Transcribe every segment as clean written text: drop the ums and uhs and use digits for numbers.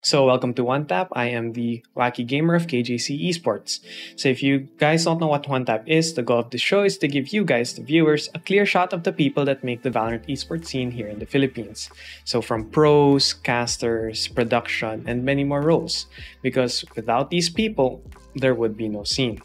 So welcome to One Tap. I am the wacky gamer of KJC Esports. So if you guys don't know what One Tap is, the goal of the show is to give you guys, the viewers, a clear shot of the people that make the Valorant esports scene here in the Philippines. So from pros, casters, production, and many more roles. Because without these people, there would be no scene.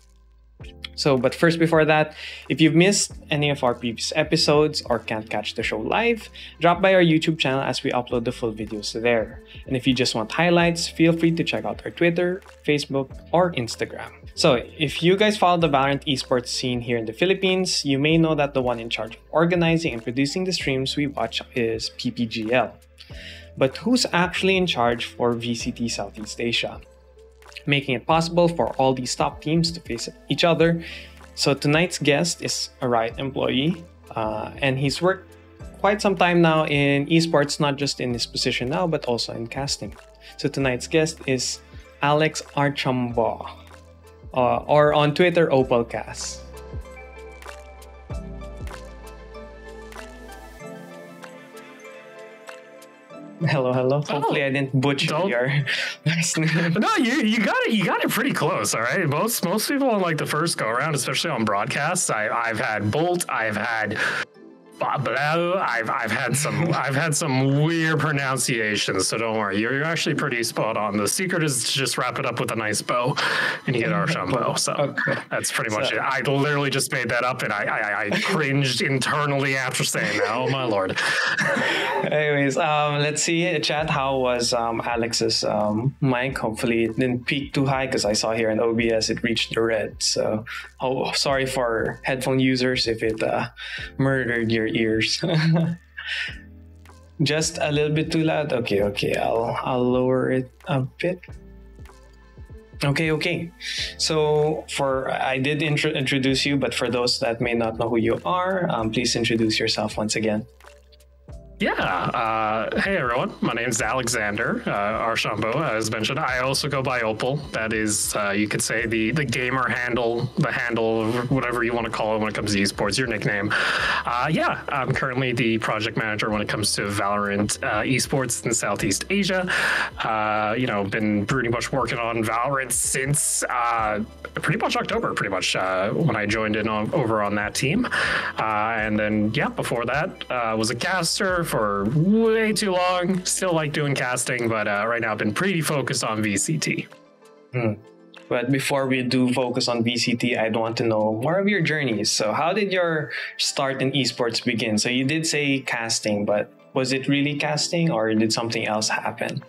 But first, before that, if you've missed any of our previous episodes or can't catch the show live, drop by our YouTube channel as we upload the full videos there. And if you just want highlights, feel free to check out our Twitter, Facebook, or Instagram. So if you guys follow the Valorant esports scene here in the Philippines, you may know that the one in charge of organizing and producing the streams we watch is PPGL. But who's actually in charge for VCT Southeast Asia, making it possible for all these top teams to face each other? So tonight's guest is a Riot employee, and he's worked quite some time now in esports, not just in his position now, but also in casting. So tonight's guest is Alex Archambault, or on Twitter, OpalCast. Hello. Hopefully I didn't butcher your last name. No, you got it pretty close. All right, most people on like the first go around, especially on broadcasts. I've had Bolt, I've had I've had some weird pronunciations, so don't worry. You're actually pretty spot on. The secret is to just wrap it up with a nice bow, and you get Archambault. So okay. That's pretty much it. I literally just made that up, and I cringed internally after saying that. Oh my lord. Anyways, let's see, chat. How was Alex's mic? Hopefully it didn't peak too high, because I saw here in OBS it reached the red. So, sorry for headphone users if it murdered your ears. Just a little bit too loud. Okay. I'll lower it a bit. Okay. So I did introduce you, but for those that may not know who you are, please introduce yourself once again. Yeah. Hey everyone, my name is Alexander Archambault, as mentioned. I also go by Opal. That is, you could say the gamer handle, the handle, whatever you want to call it when it comes to esports, your nickname. Yeah, I'm currently the project manager when it comes to Valorant esports in Southeast Asia. Been pretty much working on Valorant since pretty much October, when I joined in over on that team. And then, yeah, before that, was a caster for way too long. Still like doing casting, but right now I've been pretty focused on VCT. But before we do focus on VCT, I'd want to know more of your journeys. So how did your start in esports begin? So you did say casting, but was it really casting, or did something else happen?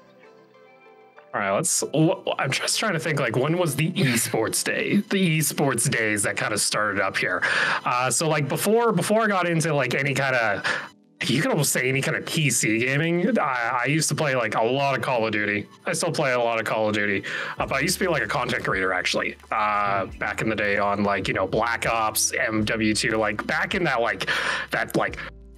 All right, I'm just trying to think, like, when was the esports day? The esports days that kind of started up here. So like before I got into like any kind of, you can almost say any kind of PC gaming, I used to play like a lot of Call of Duty. I still play a lot of Call of Duty. But I used to be like a content creator, actually, back in the day on like, Black Ops, MW2, like back in that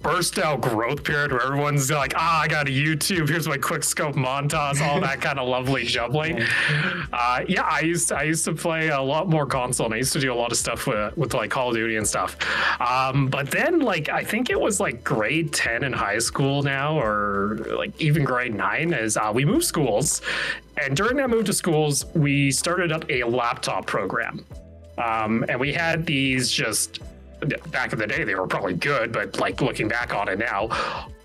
burst out growth period where everyone's like, I got a YouTube, here's my quick scope montage, all that kind of lovely jubbling. Yeah, I used to play a lot more console, and I used to do a lot of stuff with like Call of Duty and stuff. But then like, I think it was like grade 10 in high school now, or like even grade 9, as we moved schools. And during that move to schools, we started up a laptop program. And we had these just, back in the day, they were probably good, but like looking back on it now,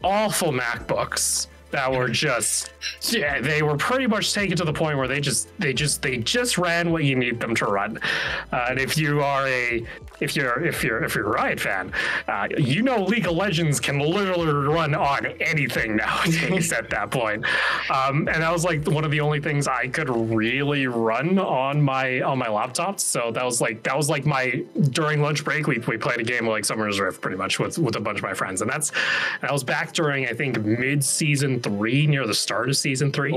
awful MacBooks that were just, yeah, they were pretty much taken to the point where they just ran what you need them to run. And if you're a Riot fan, League of Legends can literally run on anything nowadays at that point. And that was like one of the only things I could really run on my laptop. So that was like my, during lunch break, we played a game of like Summer's Rift pretty much with a bunch of my friends. And that was back during, I think, mid-season 3, near the start of season 3.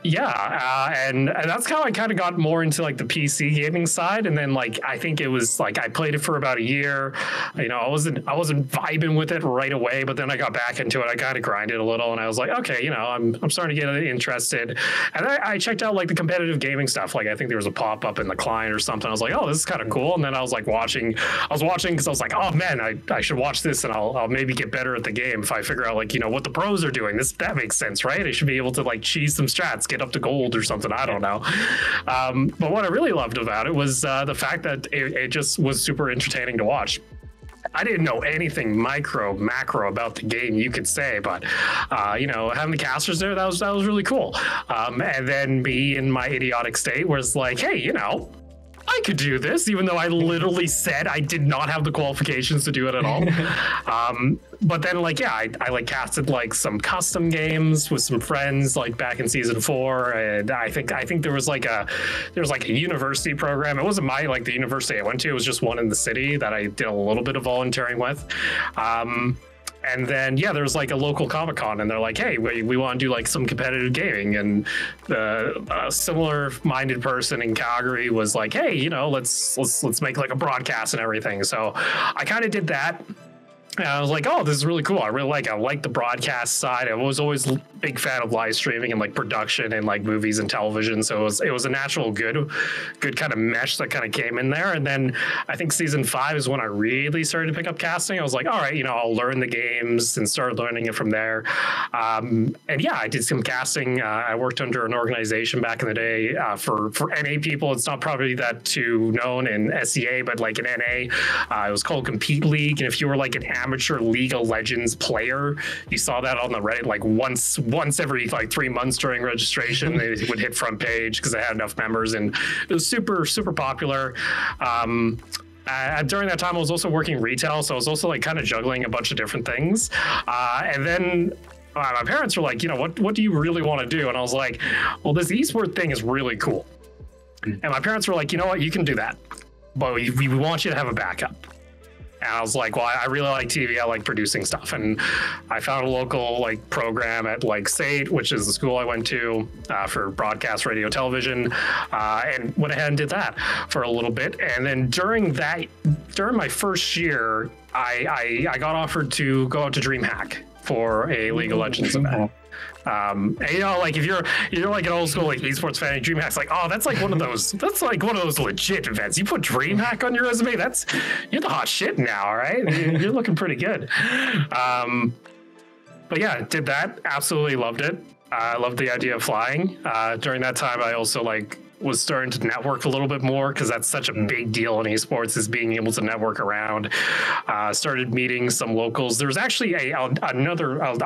And that's how I kind of got more into like the PC gaming side. And then like I think it was like I played it for about a year. You know, I wasn't vibing with it right away, but then I got back into it. I kind of grinded a little, and I was like, okay, you know, I'm starting to get interested. And I checked out like the competitive gaming stuff. Like I think there was a pop up in the client or something. I was like, oh, this is kind of cool. And then I was like watching because I was like, oh man, I should watch this, and I'll maybe get better at the game if I figure out like, you know, what the pros are doing. That makes sense, right? I should be able to like cheese some strats, get up to gold or something. I don't know. But what I really loved about it was the fact that it just was super entertaining to watch. I didn't know anything macro about the game, you could say, but you know, having the casters there, that was really cool. And then me in my idiotic state was like, hey, you know, I could do this, even though I literally said I did not have the qualifications to do it at all. But then, like, yeah, I like casted like some custom games with some friends, like back in season 4, and I think there was like a university program. It wasn't the university I went to. It was just one in the city that I did a little bit of volunteering with. And then, yeah, there was like a local Comic-Con, and they're like, hey, we want to do like some competitive gaming. And a similar-minded person in Calgary was like, hey, you know, let's make like a broadcast and everything. So I kind of did that. And I was like, oh, this is really cool. I like the broadcast side. I was always a big fan of live streaming and like production and like movies and television. So it was a natural good kind of mesh that kind of came in there. And then I think season 5 is when I really started to pick up casting. I was like, all right, you know, I'll learn the games and start learning it from there. And yeah, I did some casting. I worked under an organization back in the day for NA people. It's not probably that too known in SEA, but like in NA, it was called Compete League. And if you were like an amateur League of Legends player, you saw that on the Reddit like once every like 3 months during registration. They would hit front page because they had enough members, and it was super popular. During that time, I was also working retail, so I was also like kind of juggling a bunch of different things. And then my parents were like, you know, what do you really want to do? And I was like, well, this esports thing is really cool. And my parents were like, you know what, you can do that, but we want you to have a backup. And I was like, well, I really like TV. I like producing stuff. And I found a local like program at like SAIT, which is the school I went to for broadcast radio television, and went ahead and did that for a little bit. And then during my first year, I got offered to go out to DreamHack for a League of Legends event. And you know, like if you're like an old school like esports fan, DreamHack's like, oh, that's like one of those legit events. You put DreamHack on your resume, you're the hot shit now, all right? You're looking pretty good. But yeah, did that. Absolutely loved it. I loved the idea of flying. During that time, I also like was starting to network a little bit more, because that's such a big deal in esports, is being able to network around. Started meeting some locals. There was actually a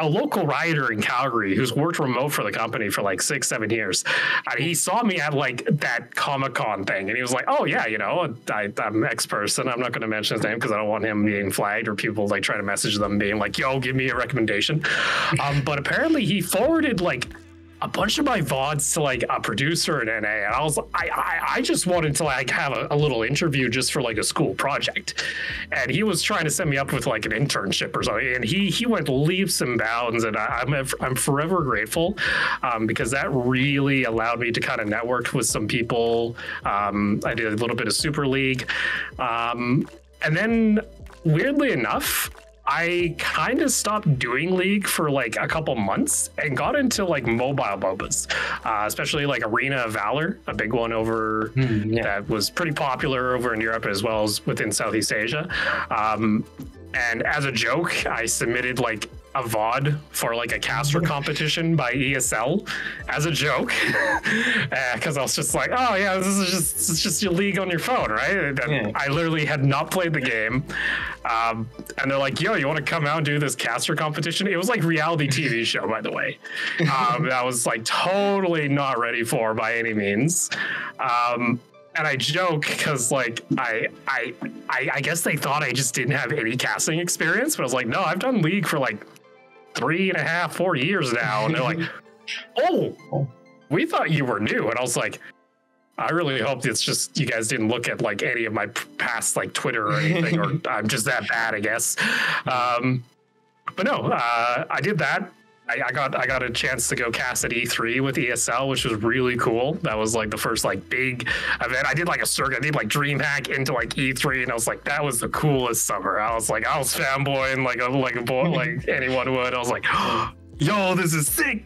local rioter in Calgary who's worked remote for the company for like 6-7 years. And he saw me at like that Comic-Con thing, and he was like, oh yeah, you know, I'm X person. I'm not going to mention his name because I don't want him being flagged or people like trying to message them being like, yo, give me a recommendation. But apparently he forwarded like a bunch of my VODs to like a producer at NA, and I just wanted to like have a little interview just for like a school project, and he was trying to set me up with like an internship or something, and he went leaps and bounds, and I'm forever grateful, because that really allowed me to kind of network with some people. I did a little bit of Super League, and then weirdly enough, I kind of stopped doing League for like a couple months and got into like mobile MOBAs, especially like Arena of Valor, a big one over that was pretty popular over in Europe as well as within Southeast Asia. And as a joke, I submitted like a VOD for like a caster competition by ESL as a joke, because I was just like, oh yeah, it's just your League on your phone, right? And I literally had not played the game, and they're like, yo, you want to come out and do this caster competition? It was like reality TV show, by the way. That was like totally not ready for by any means. And I joke because like I guess they thought I just didn't have any casting experience, but I was like, no, I've done League for like 3.5-4 years now. And they're like, oh, we thought you were new. And I was like, I really hope it's just you guys didn't look at like any of my past like Twitter or anything, or I'm just that bad, I guess. But no, I did that. I got a chance to go cast at E3 with ESL, which was really cool. That was like the first like big event. I did like a circuit. I did like DreamHack into like E3, and I was like, that was the coolest summer. I was fanboying like a boy, like anyone would. I was like, yo, this is sick.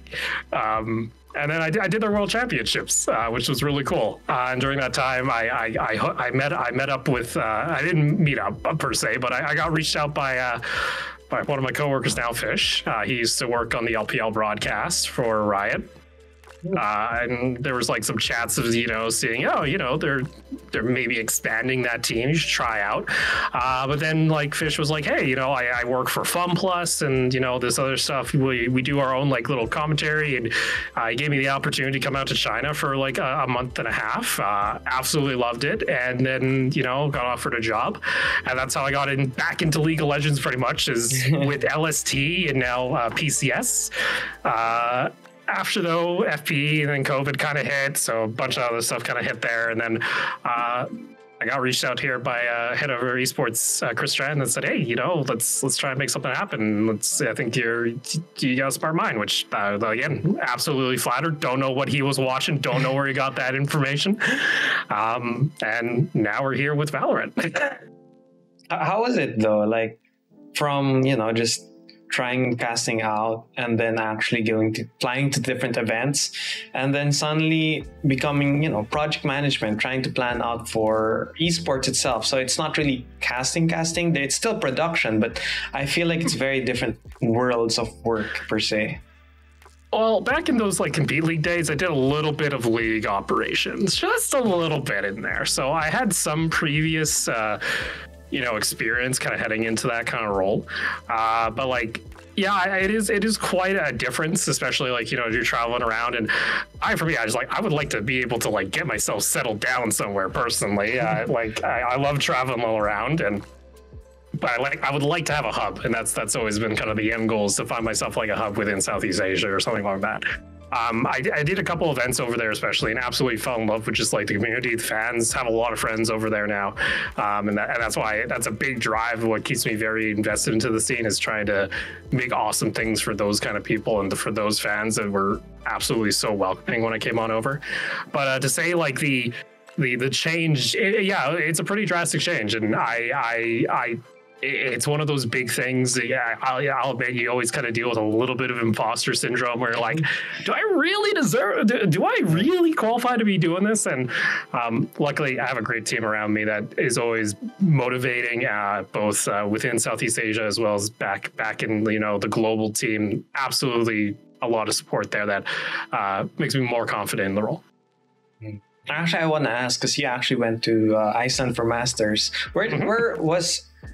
And then I did the World Championships, which was really cool. And during that time, I met up with I didn't meet up per se, but I got reached out by one of my coworkers now, Fish. He used to work on the LPL broadcast for Riot. And there was like some chats of, seeing, they're maybe expanding that team. You should try out. But then like Fish was like, hey, I work for Fun Plus and, this other stuff. We do our own like little commentary. And he gave me the opportunity to come out to China for like a month and a half. Absolutely loved it. And then, got offered a job. And that's how I got back into League of Legends pretty much, is with LST and now PCS. After though, FPE and then COVID kind of hit, so a bunch of other stuff kind of hit there, and then I got reached out here by head of our esports, Chris Strand, that said, "Hey, let's try and make something happen. I think you got a smart mind." Which again, absolutely flattered. Don't know what he was watching. Don't know where he got that information. And now we're here with Valorant. How was it though? Like from just trying casting out and then actually flying to different events and then suddenly becoming project management, trying to plan out for esports itself. So it's not really casting, it's still production, but I feel like it's very different worlds of work per se. Well, back in those like Compete League days, I did a little bit of league operations, just a little bit in there. So I had some previous experience kind of heading into that kind of role. But like, yeah, it is quite a difference, especially like, you're traveling around. And I would like to be able to like get myself settled down somewhere personally. I love traveling all around, but I would like to have a hub. And that's always been kind of the end goal, is to find myself like a hub within Southeast Asia or something like that. I did a couple events over there, especially, and absolutely fell in love with just like the community. The fans, have a lot of friends over there now, and that's why that's a big drive. What keeps me very invested into the scene is trying to make awesome things for those kind of people and for those fans that were absolutely so welcoming when I came on over. But to say like the change, it's a pretty drastic change, and it's one of those big things. I'll admit, you always kind of deal with a little bit of imposter syndrome where you're like, do I really do I really qualify to be doing this? And luckily, I have a great team around me that is always motivating, both within Southeast Asia as well as back in the global team. Absolutely a lot of support there that makes me more confident in the role. Actually, I want to ask, because you actually went to Iceland for Masters.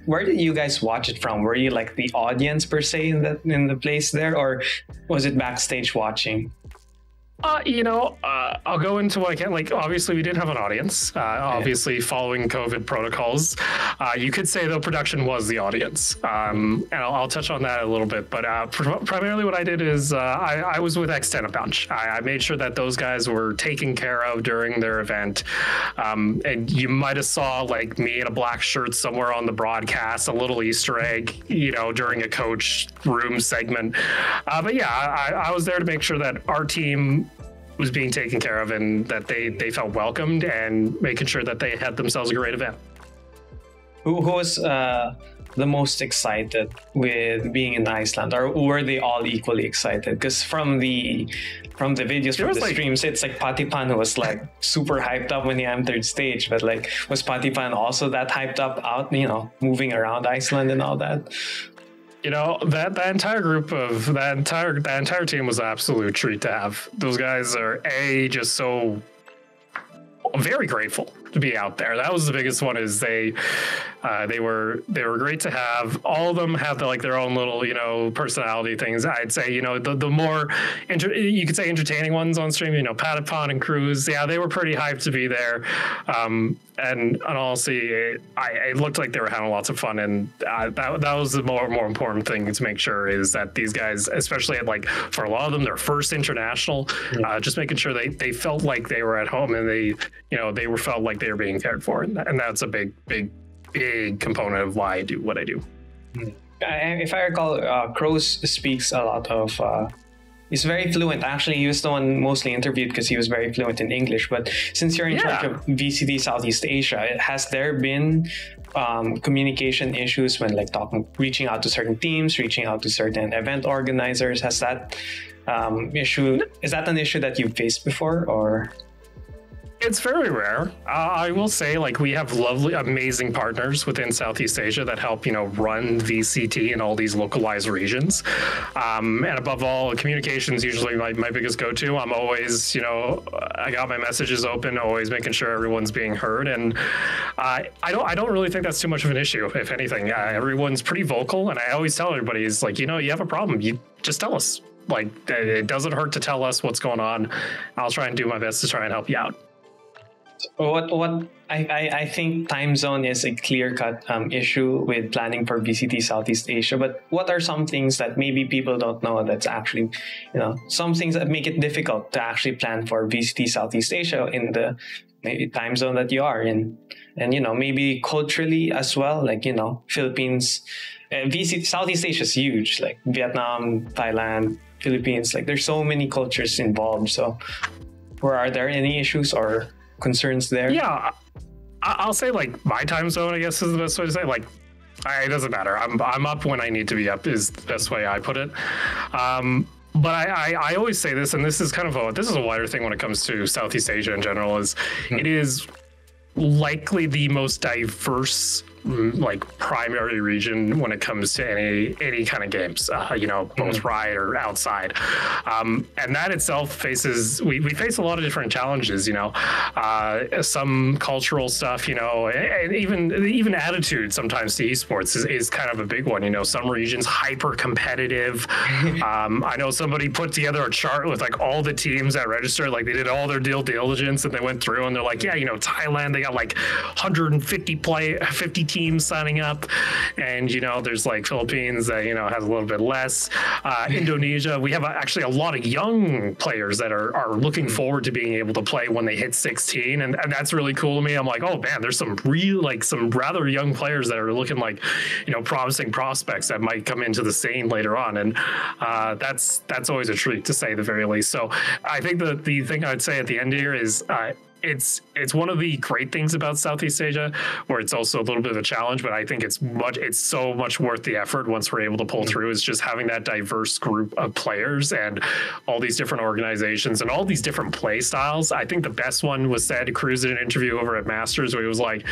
Where did you guys watch it from? Were you like the audience per se in the place there, or was it backstage watching? I'll go into what I can. Like, obviously, we did have an audience. Obviously, following COVID protocols, you could say though production was the audience. And I'll touch on that a little bit. But primarily, what I did is I was with X10 a bunch. I made sure that those guys were taken care of during their event. And you might have saw like me in a black shirt somewhere on the broadcast, a little Easter egg, during a coach room segment. But yeah, I was there to make sure that our team was being taken care of and that they felt welcomed, and making sure that they had themselves a great event. Who was the most excited with being in Iceland, or were they all equally excited? Because from the videos, from the streams, it's like Patipan who was like super hyped up when he entered stage, but like, was Patipan also that hyped up out, moving around Iceland and all that? That entire group of that entire team was an absolute treat to have. Those guys are just so very grateful to be out there. That was the biggest one. Is they were great to have. All of them have their own little personality things. I'd say the more you could say entertaining ones on stream. Patapon and Cruz. Yeah, they were pretty hyped to be there. And honestly, it looked like they were having lots of fun, and that was the more important thing to make sure, is that these guys, especially for a lot of them, their first international, just making sure they felt like they were at home, and they felt like they were being cared for, and that's a big component of why I do what I do. if I recall, Crows speaks a lot of. He's very fluent. Actually, he was the one mostly interviewed because he was very fluent in English. But since you're in charge of VCT Southeast Asia, has there been communication issues when like reaching out to certain teams, reaching out to certain event organizers? Has that is that an issue that you've faced before, or? It's very rare. I will say, like, we have lovely, amazing partners within Southeast Asia that help, run VCT in all these localized regions. And above all, communication's usually my biggest go-to. I'm always, I got my messages open, always making sure everyone's being heard. And I don't really think that's too much of an issue. If anything, everyone's pretty vocal, and I always tell everybody is like, you have a problem, you just tell us. Like, it doesn't hurt to tell us what's going on. I'll try and do my best to try and help you out. What I think time zone is a clear-cut issue with planning for VCT Southeast Asia, but what are some things that maybe people don't know that's actually, some things that make it difficult to actually plan for VCT Southeast Asia in the maybe time zone that you are in, and maybe culturally as well, like Philippines, VCT Southeast Asia is huge, like Vietnam, Thailand, Philippines, like there's so many cultures involved. So, are there any issues or concerns there? Yeah, I'll say like my time zone, I guess, is the best way to say. Like, it doesn't matter. I'm up when I need to be up is the best way I put it. But I always say this, and this is kind of a wider thing when it comes to Southeast Asia in general. It is likely the most diverse like primary region when it comes to any kind of games, both Riot or outside, and that itself faces we face a lot of different challenges, some cultural stuff, and even attitude sometimes to esports is kind of a big one. Some regions hyper competitive. I know somebody put together a chart with like all the teams that registered, like they did all their due diligence and they went through and they're like, Thailand, they got like 50 teams signing up, and there's like Philippines that has a little bit less. Indonesia, we have actually a lot of young players that are looking forward to being able to play when they hit 16, and that's really cool to me. I'm like, oh man, there's some rather young players that are looking like promising prospects that might come into the scene later on, and that's always a treat, to say the very least. So I think the thing I'd say at the end here is it's one of the great things about Southeast Asia, where it's also a little bit of a challenge, but I think it's so much worth the effort once we're able to pull through, is just having that diverse group of players and all these different organizations and all these different play styles. I think the best one was said, Cruz did an interview over at Masters where he was like,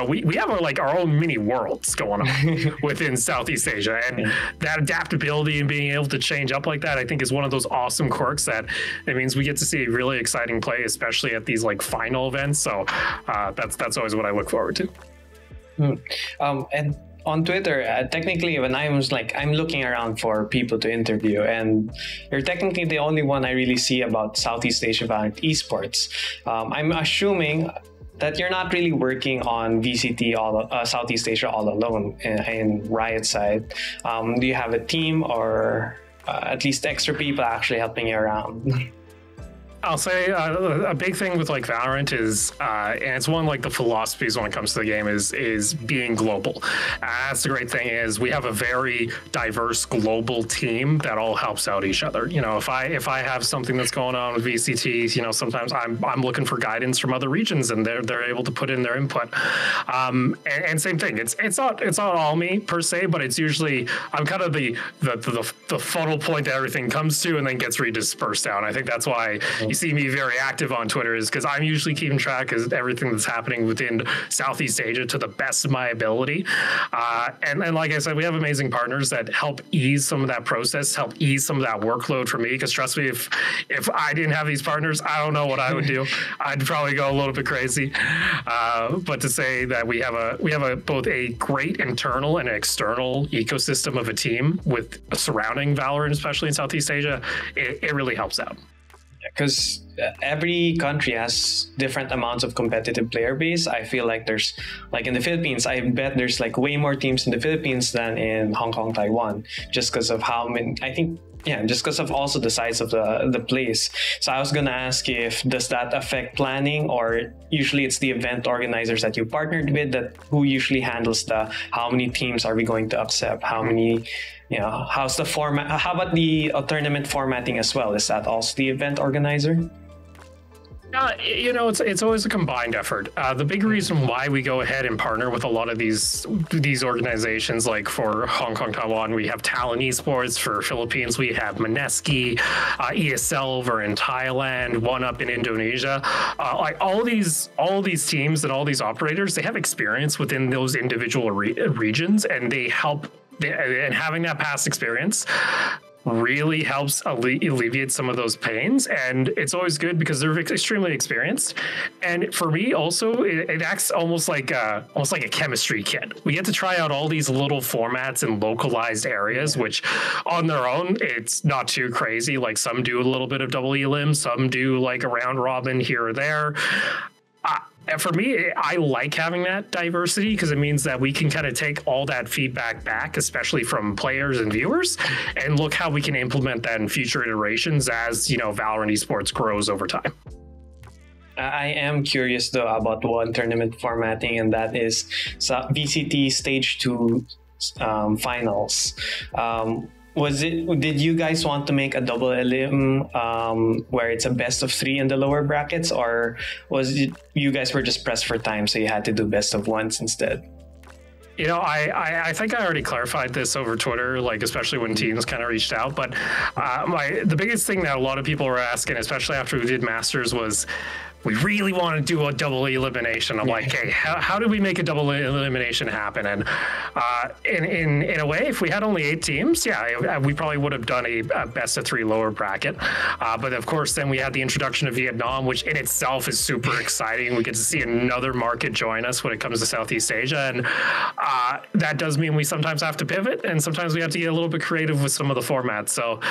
we have our own mini worlds going on within Southeast Asia, and that adaptability and being able to change up like that, I think, is one of those awesome quirks that it means we get to see really exciting play, especially at these like final events. So that's always what I look forward to. And on Twitter, technically, when I'm looking around for people to interview, and you're technically the only one I really see about Southeast Asia Valorant esports. I'm assuming that you're not really working on VCT Southeast Asia all alone in Riot side. Do you have a team or at least extra people actually helping you around? I'll say a big thing with like Valorant is, and it's one of like the philosophies when it comes to the game, is being global. That's the great thing, is we have a very diverse global team that all helps out each other. If I have something that's going on with VCT, sometimes I'm looking for guidance from other regions, and they're able to put in their input. And same thing, it's not all me per se, but it's usually I'm kind of the funnel point that everything comes to and then gets redispersed out. And I think that's why you see me very active on Twitter, is because I'm usually keeping track of everything that's happening within Southeast Asia to the best of my ability. And like I said, we have amazing partners that help ease some of that process, help ease some of that workload for me. Because trust me, if I didn't have these partners, I don't know what I would do. I'd probably go a little bit crazy. But to say that we have both a great internal and external ecosystem of a team with surrounding Valorant, especially in Southeast Asia, it really helps out. Because every country has different amounts of competitive player base. I feel like there's, like in the Philippines, I bet there's like way more teams in the Philippines than in Hong Kong, Taiwan, just because of how many, I think Yeah, just because of also the size of the place. So I was gonna ask you if does that affect planning, or usually it's the event organizers that you partnered with that who usually handles the how many teams are we going to accept, how many, you know, how's the format, how about the tournament formatting as well? Is that also the event organizer? You know, it's always a combined effort. The big reason why we go ahead and partner with a lot of these organizations, like for Hong Kong, Taiwan, we have Talon Esports. For Philippines, we have Maneski, ESL over in Thailand, One Up in Indonesia. Like all these teams and all these operators, they have experience within those individual regions, and they help. And having that past experience really helps alleviate some of those pains, and it's always good because they're extremely experienced. And for me also, it acts almost like a chemistry kit. We get to try out all these little formats in localized areas, which on their own it's not too crazy. Like some do a little bit of double elim, some do like a round robin here or there. For me, I like having that diversity because it means that we can kind of take all that feedback back, especially from players and viewers, and look how we can implement that in future iterations as, you know, Valorant esports grows over time. I am curious though about one tournament formatting, and that is VCT Stage 2 finals. Did you guys want to make a double elim where it's a best of 3 in the lower brackets, or was it you guys were just pressed for time so you had to do best of 1s instead? You know, I think I already clarified this over Twitter, like especially when teams kind of reached out. But the biggest thing that a lot of people were asking, especially after we did Masters, was we really want to do a double elimination. I'm like, hey, how do we make a double elimination happen? And in a way, if we had only 8 teams, yeah, we probably would have done a best of 3 lower bracket. But of course, then we had the introduction of Vietnam, which in itself is super exciting. We get to see another market join us when it comes to Southeast Asia. And that does mean we sometimes have to pivot, and sometimes we have to get a little bit creative with some of the formats. So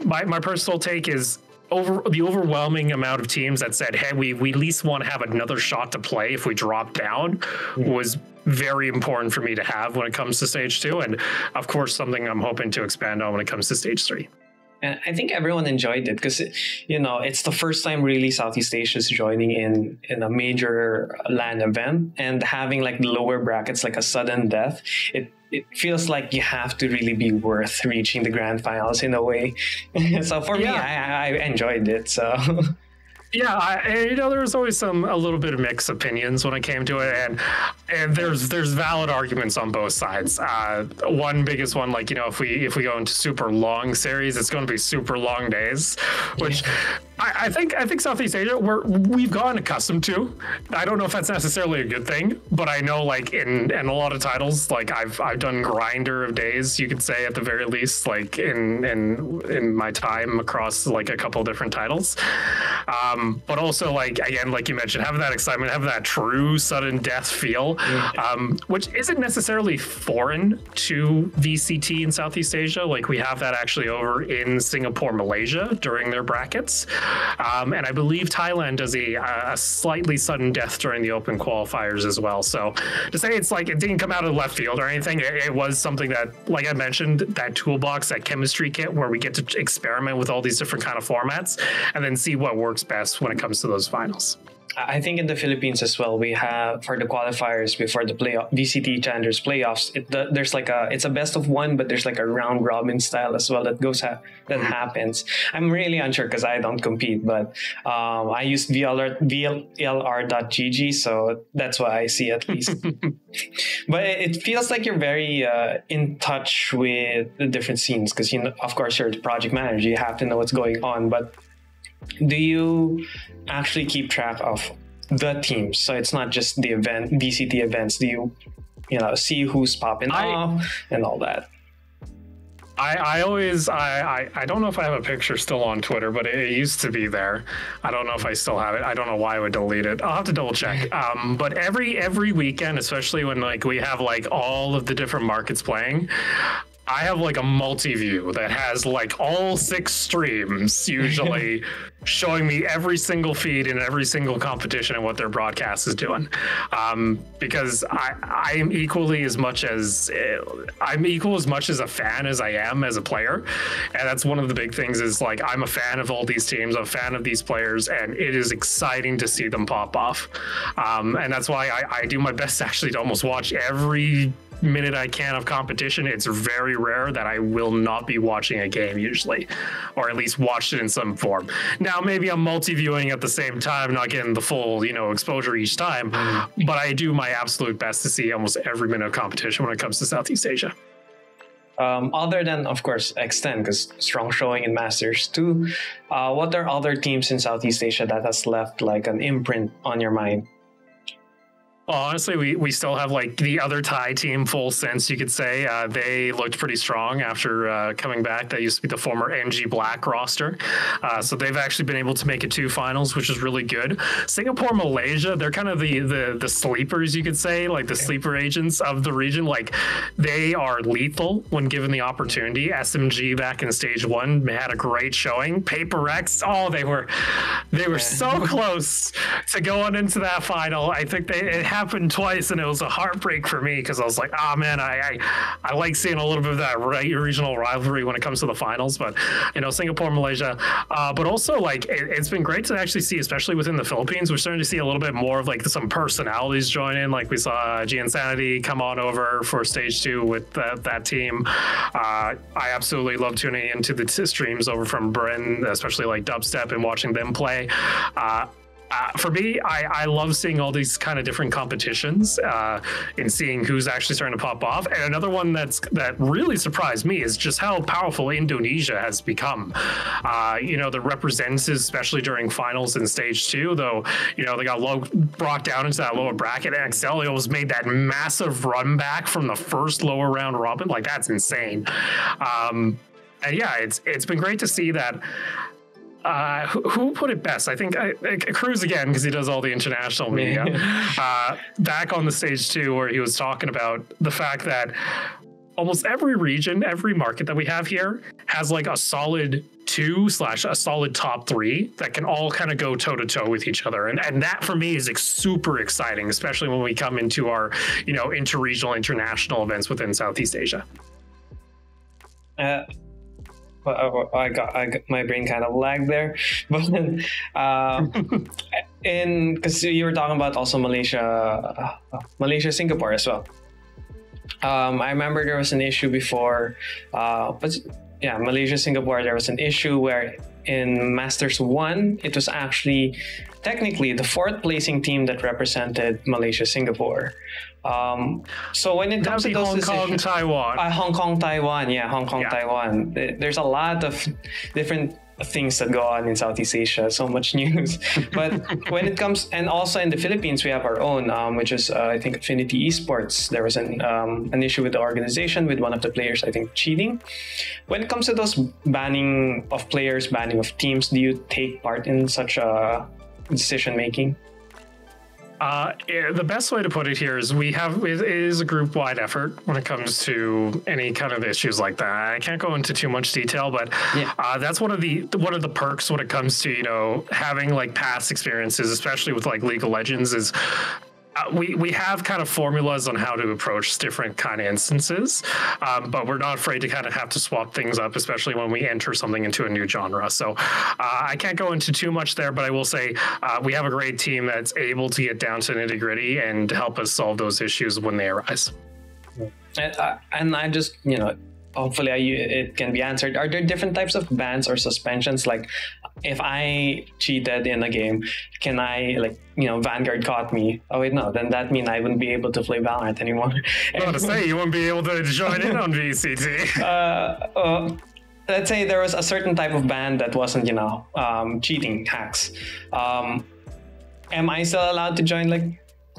my personal take is, the overwhelming amount of teams that said, hey, we at least want to have another shot to play if we drop down, was very important for me to have when it comes to stage 2. And of course, something I'm hoping to expand on when it comes to stage 3. And I think everyone enjoyed it because, you know, it's the first time really Southeast Asia is joining in a major LAN event, and having like the lower brackets, like a sudden death, it feels like you have to really be worth reaching the grand finals in a way. So for me, I enjoyed it. So yeah, you know, there was always a little bit of mixed opinions when it came to it, and there's valid arguments on both sides. One biggest one, like, you know, if we go into super long series, it's going to be super long days, which I think Southeast Asia we've gotten accustomed to. I don't know if that's necessarily a good thing, but I know like in a lot of titles, like I've done grinder of days, you could say, at the very least, like in my time across like a couple of different titles. But also, like, again, like you mentioned, having that excitement, having that true sudden death feel, which isn't necessarily foreign to VCT in Southeast Asia. Like we have that actually over in Singapore, Malaysia during their brackets. And I believe Thailand does a slightly sudden death during the open qualifiers as well. So to say it's like it didn't come out of left field or anything, it was something that, like I mentioned, that toolbox, that chemistry kit where we get to experiment with all these different kind of formats and then see what works best when it comes to those finals. I think in the Philippines as well, we have for the qualifiers before the VCT Challenger's playoffs. There's like it's a best of 1, but there's like a round robin style as well that happens. I'm really unsure because I don't compete, but I use VLR.gg, so that's what I see at least. But it feels like you're very in touch with the different scenes because, you know, of course, you're the project manager. You have to know what's going on, but do you actually keep track of the teams? So it's not just the VCT events. Do you see who's popping off and all that? I always don't know if I have a picture still on Twitter, but it used to be there. I don't know if I still have it. I don't know why I would delete it. I'll have to double check. But every weekend, especially when like we have like all of the different markets playing, I have like a multi-view that has like all 6 streams usually showing me every single feed in every single competition and what their broadcast is doing. Because I am equally as much as I'm equal as much as a fan as I am as a player. And that's one of the big things is like, I'm a fan of all these teams. I'm a fan of these players, and it is exciting to see them pop off. And that's why I do my best actually to almost watch every minute I can of competition. It's very rare that I will not be watching a game usually, or at least watched it in some form. Now, maybe I'm multi-viewing at the same time, not getting the full, exposure each time, but I do my absolute best to see almost every minute of competition when it comes to Southeast Asia. Other than, of course, X10, because strong showing in Masters 2, what are other teams in Southeast Asia that has left like an imprint on your mind? Well, honestly, we still have like the other Thai team, Full Sense, you could say. They looked pretty strong after coming back. That used to be the former NG Black roster. So they've actually been able to make it 2 finals, which is really good. Singapore, Malaysia, they're kind of the sleepers, you could say, like the sleeper agents of the region. Like they are lethal when given the opportunity. SMG back in stage 1 had a great showing. Paper X, they were so close to going into that final. I think it happened twice, and it was a heartbreak for me because I was like, man, I like seeing a little bit of that regional rivalry when it comes to the finals. But Singapore, Malaysia, but also like it's been great to actually see, especially within the Philippines, we're starting to see a little bit more of like some personalities join in. Like we saw G Insanity come on over for stage 2 with that team. I absolutely love tuning into the streams over from Britain, especially like dubstep, and watching them play. For me, I love seeing all these kind of different competitions and seeing who's actually starting to pop off. And another one that really surprised me is just how powerful Indonesia has become. The representatives, especially during finals in stage 2, though, they got brought down into that lower bracket. And Excellios made that massive run back from the first lower round robin. Like, that's insane. And yeah, it's been great to see that. Who put it best? I think Cruz again, because he does all the international media. Back on the stage 2, where he was talking about the fact that almost every region, every market that we have here has like a solid 2 / a solid top 3 that can all kind of go toe to toe with each other. And that for me is super exciting, especially when we come into our, interregional, international events within Southeast Asia. I got my brain kind of lagged there, but because you were talking about also Malaysia, Singapore as well. I remember there was an issue before, but yeah, Malaysia, Singapore, there was an issue where in Masters 1, it was actually technically the 4th placing team that represented Malaysia, Singapore. So when it comes to those Hong Kong, Taiwan. Hong Kong, Taiwan, Taiwan. There's a lot of different things that go on in Southeast Asia. So much news. But when it comes, and also in the Philippines, we have our own, which is I think Affinity Esports. There was an issue with the organization with one of the players, I think, cheating. When it comes to those banning of players, banning of teams, do you take part in such a decision making? The best way to put it here is it is a group-wide effort when it comes to any kind of issues like that. I can't go into too much detail, but that's one of the perks when it comes to having like past experiences, especially with like League of Legends, is we have kind of formulas on how to approach different kind of instances, but we're not afraid to kind of have to swap things up, especially when we enter something into a new genre. So I can't go into too much there, but I will say we have a great team that's able to get down to nitty gritty and help us solve those issues when they arise. And I just, hopefully it can be answered. Are there different types of bans or suspensions? Like, if I cheated in a game, can I, Vanguard caught me? Oh wait, no, then that means I wouldn't be able to play Valorant anymore. I was about to say, you wouldn't be able to join in on VCT. Let's say there was a certain type of ban that wasn't, cheating, hacks. Am I still allowed to join like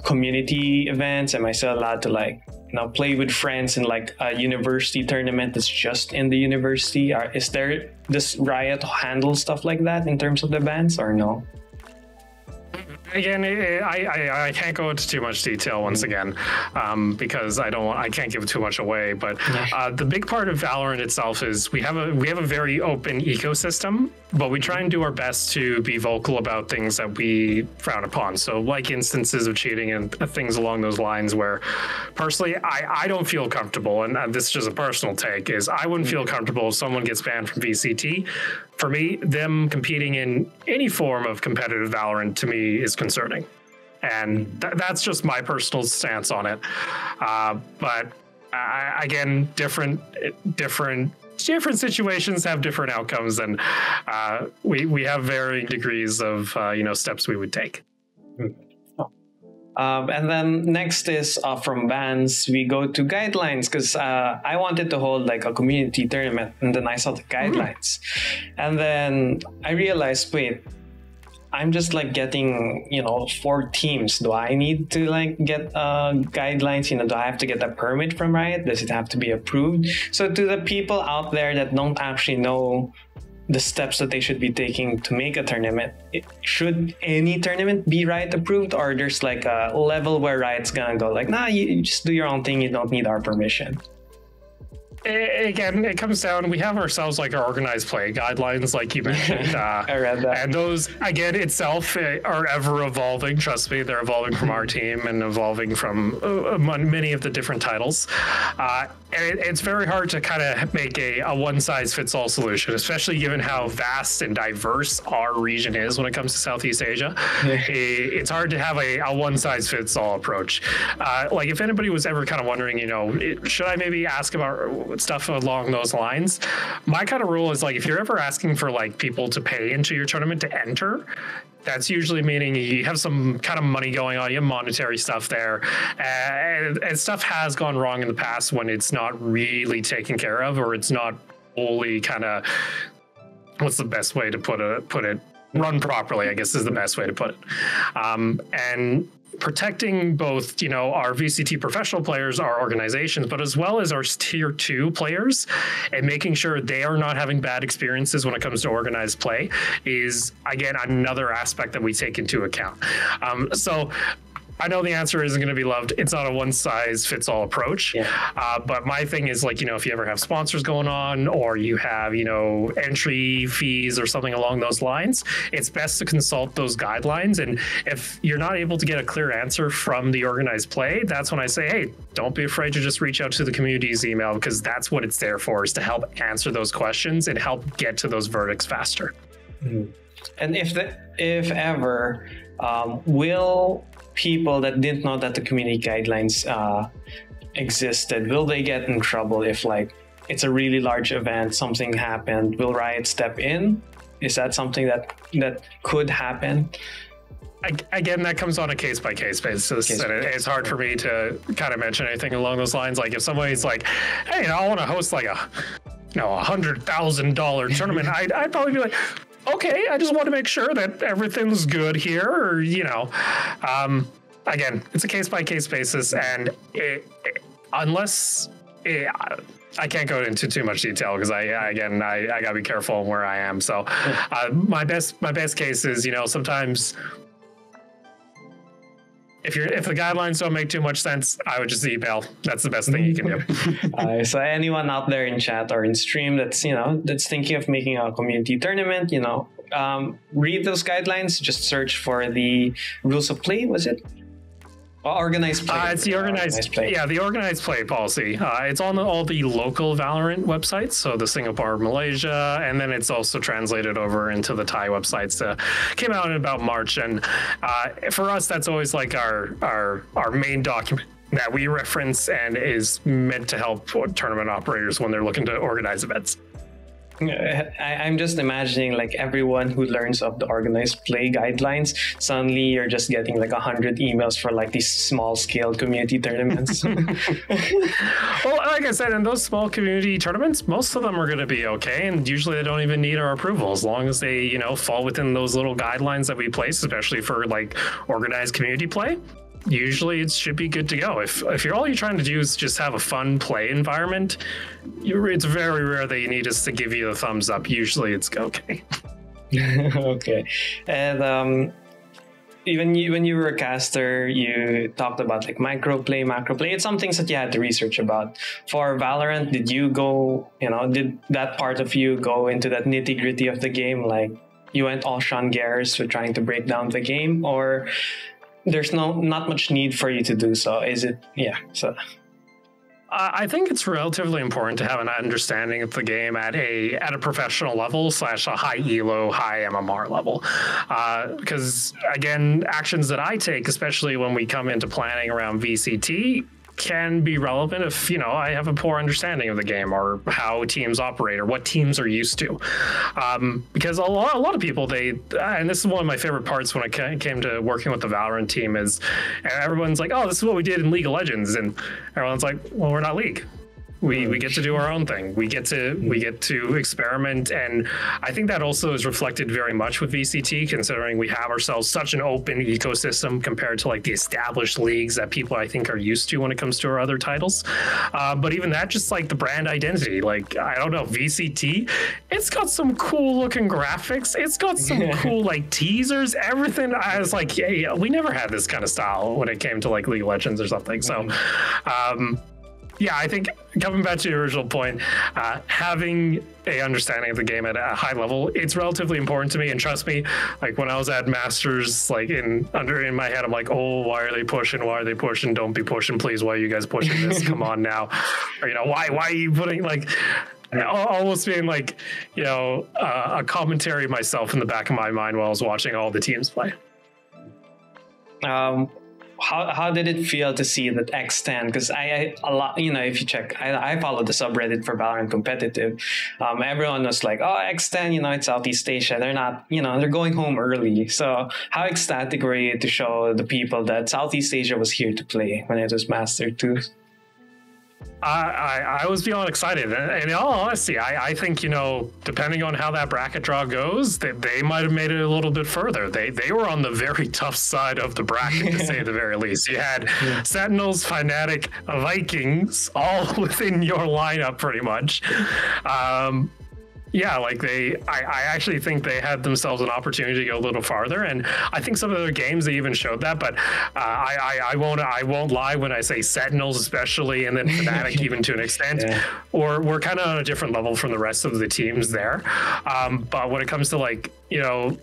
community events? Am I still allowed to play with friends in like a university tournament that's just in the university? Does Riot handle stuff like that in terms of the bans or no? Again, I can't go into too much detail once again, because I can't give too much away. But the big part of Valorant itself is we have a very open ecosystem, but we try and do our best to be vocal about things that we frown upon. So like instances of cheating and things along those lines, where personally I don't feel comfortable, and this is just a personal take, is I wouldn't feel comfortable if someone gets banned from VCT. For me, them competing in any form of competitive Valorant to me is concerning. And that's just my personal stance on it. But again, different situations have different outcomes, and we have varying degrees of steps we would take. And then next is from bans, we go to guidelines, because I wanted to hold like a community tournament, and then I saw the guidelines. And then I realized, wait, I'm just like getting, 4 teams. Do I need to like get guidelines? Do I have to get a permit from Riot? Does it have to be approved? So to the people out there that don't actually know the steps that they should be taking to make a tournament, should any tournament be Riot approved, or there's like a level where Riot's gonna go like, nah, you just do your own thing, you don't need our permission? Again, it comes down, we have ourselves like our organized play guidelines, like you mentioned. I read that. And those, again, itself are ever evolving. Trust me, they're evolving from our team and evolving from many of the different titles. And it's very hard to kind of make a one-size-fits-all solution, especially given how vast and diverse our region is when it comes to Southeast Asia. It's hard to have a one-size-fits-all approach. Like if anybody was ever kind of wondering, should I maybe ask about stuff along those lines? My kind of rule is like, if you're ever asking for like people to pay into your tournament to enter, that's usually meaning you have some kind of money going on, you have monetary stuff there, and stuff has gone wrong in the past when it's not really taken care of, or it's not fully kind of, what's the best way to put it, run properly, I guess is the best way to put it. And protecting both, our VCT professional players, our organizations, but as well as our tier 2 players, and making sure they are not having bad experiences when it comes to organized play is, again, another aspect that we take into account. So I know the answer isn't going to be loved. It's not a one-size-fits-all approach. But my thing is, like, if you ever have sponsors going on, or you have, entry fees or something along those lines, it's best to consult those guidelines. And if you're not able to get a clear answer from the organized play, that's when I say, hey, don't be afraid to just reach out to the community's email, because that's what it's there for, is to help answer those questions and help get to those verdicts faster. And if ever, will people that didn't know that the community guidelines existed, will they get in trouble if like it's a really large event, something happened? Will Riot step in? Is that something that could happen? Again, that comes on a case-by-case basis, and it's hard for me to kind of mention anything along those lines. Like if somebody's like, hey, I want to host like a $100,000 tournament, I'd probably be like, okay, I just want to make sure that everything's good here, or, again, it's a case-by-case basis, and I can't go into too much detail, because I gotta be careful where I am. So my best case is, sometimes if the guidelines don't make too much sense, I would just email. That's the best thing you can do. So anyone out there in chat or in stream that's thinking of making a community tournament, read those guidelines. Just search for the rules of play. Was it? Organized play. It's the organized play. Yeah, the organized play policy. It's on all the local Valorant websites, so the Singapore, Malaysia, and then it's also translated over into the Thai websites. Came out in about March, and for us, that's always like our main document that we reference, and is meant to help tournament operators when they're looking to organize events. I'm just imagining like everyone who learns of the organized play guidelines, suddenly you're just getting like 100 emails for like these small scale community tournaments. Well, like I said, in those small community tournaments, most of them are going to be okay, and usually they don't even need our approval, as long as they fall within those little guidelines that we place, especially for like organized community play. Usually it should be good to go. If all you're trying to do is just have a fun play environment, it's very rare that you need us to give you the thumbs up. Usually it's okay. Okay. And even when you were a caster, you talked about like microplay, macroplay. It's some things that you had to research about. For Valorant, did you go, did that part of you go into that nitty gritty of the game? Like you went all Sean Garris with trying to break down the game, or there's not much need for you to do so? Is it? Yeah. So. I think it's relatively important to have an understanding of the game at a professional level / a high elo, high MMR level. Because again, actions that I take, especially when we come into planning around VCT, can be relevant if I have a poor understanding of the game or how teams operate or what teams are used to. Because a lot of people, and this is one of my favorite parts when I came to working with the Valorant team, is everyone's like, oh, this is what we did in League of Legends, and everyone's like, well, we're not League. We get to do our own thing. We get to experiment, and I think that also is reflected very much with VCT, considering we have ourselves such an open ecosystem compared to like the established leagues that people I think are used to when it comes to our other titles. But even that, just like the brand identity, like I don't know, VCT, it's got some cool looking graphics. It's got some cool like teasers, everything. I was like, yeah, we never had this kind of style when it came to like League of Legends or something. So. Yeah, I think coming back to your original point, having a understanding of the game at a high level, it's relatively important to me. And trust me, like when I was at Masters, like in my head, I'm like, oh, why are they pushing? Why are they pushing? Don't be pushing, please. Why are you guys pushing this? Come on now. Or, why are you putting like almost being like, a commentary myself in the back of my mind while I was watching all the teams play. How did it feel to see that X10? Because I a lot, if you check, I follow the subreddit for Valorant Competitive. Everyone was like, oh, X10, it's Southeast Asia. They're not, they're going home early. So how ecstatic were you to show the people that Southeast Asia was here to play when it was Master 2? I was beyond excited, and in all honesty, I think depending on how that bracket draw goes, they might have made it a little bit further. They were on the very tough side of the bracket, to say the very least. You had Sentinels, Fnatic, Vikings, all within your lineup, pretty much. Yeah, like I actually think they had themselves an opportunity to go a little farther, and I think some of their games they even showed that. But I won't lie when I say Sentinels, especially, and then Fnatic even to an extent, or we're kind of on a different level from the rest of the teams there. But when it comes to like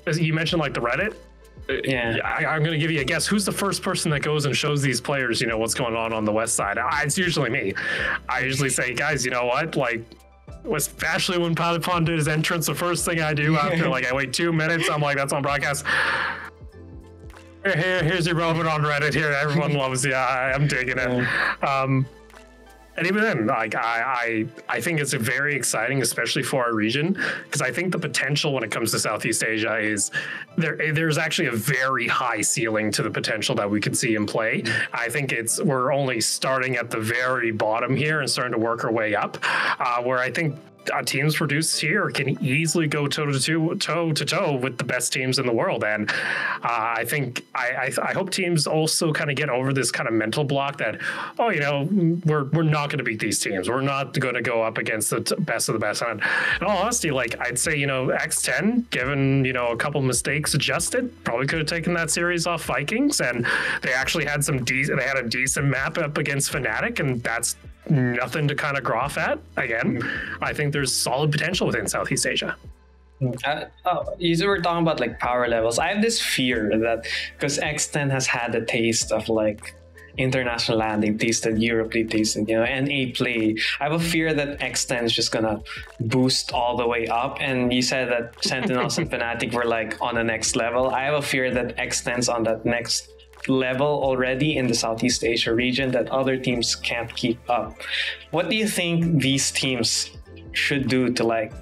as you mentioned, like the Reddit. Yeah, I'm going to give you a guess. Who's the first person that goes and shows these players, what's going on the west side? It's usually me. I usually say, guys, you know what, like. Especially when Padipon did his entrance, the first thing I do after like I wait 2 minutes, I'm like, that's on broadcast. Here's your moment on Reddit. Here, everyone loves you. I'm digging it. And even then, like I think it's very exciting, especially for our region, because I think the potential when it comes to Southeast Asia is there's actually a very high ceiling to the potential that we could see in play. I think we're only starting at the very bottom here and starting to work our way up, where I think teams produced here can easily go toe to toe with the best teams in the world. And I think I hope teams also kind of get over this kind of mental block that, we're not going to beat these teams. We're not going to go up against the best of the best. And in all honesty, like I'd say, X10, given, a couple mistakes adjusted, probably could have taken that series off Vikings. And they actually had they had a decent map up against Fnatic, and that's nothing to kind of groff at. Again, I think there's solid potential within Southeast Asia. You were talking about like power levels. I have this fear that because X10 has had a taste of like international land, they've tasted Europe, they've tasted NA play. I have a fear that X10 is just gonna boost all the way up. And you said that Sentinels and Fnatic were like on the next level. I have a fear that X10's on that next level already in the Southeast Asia region that other teams can't keep up. What do you think these teams should do to like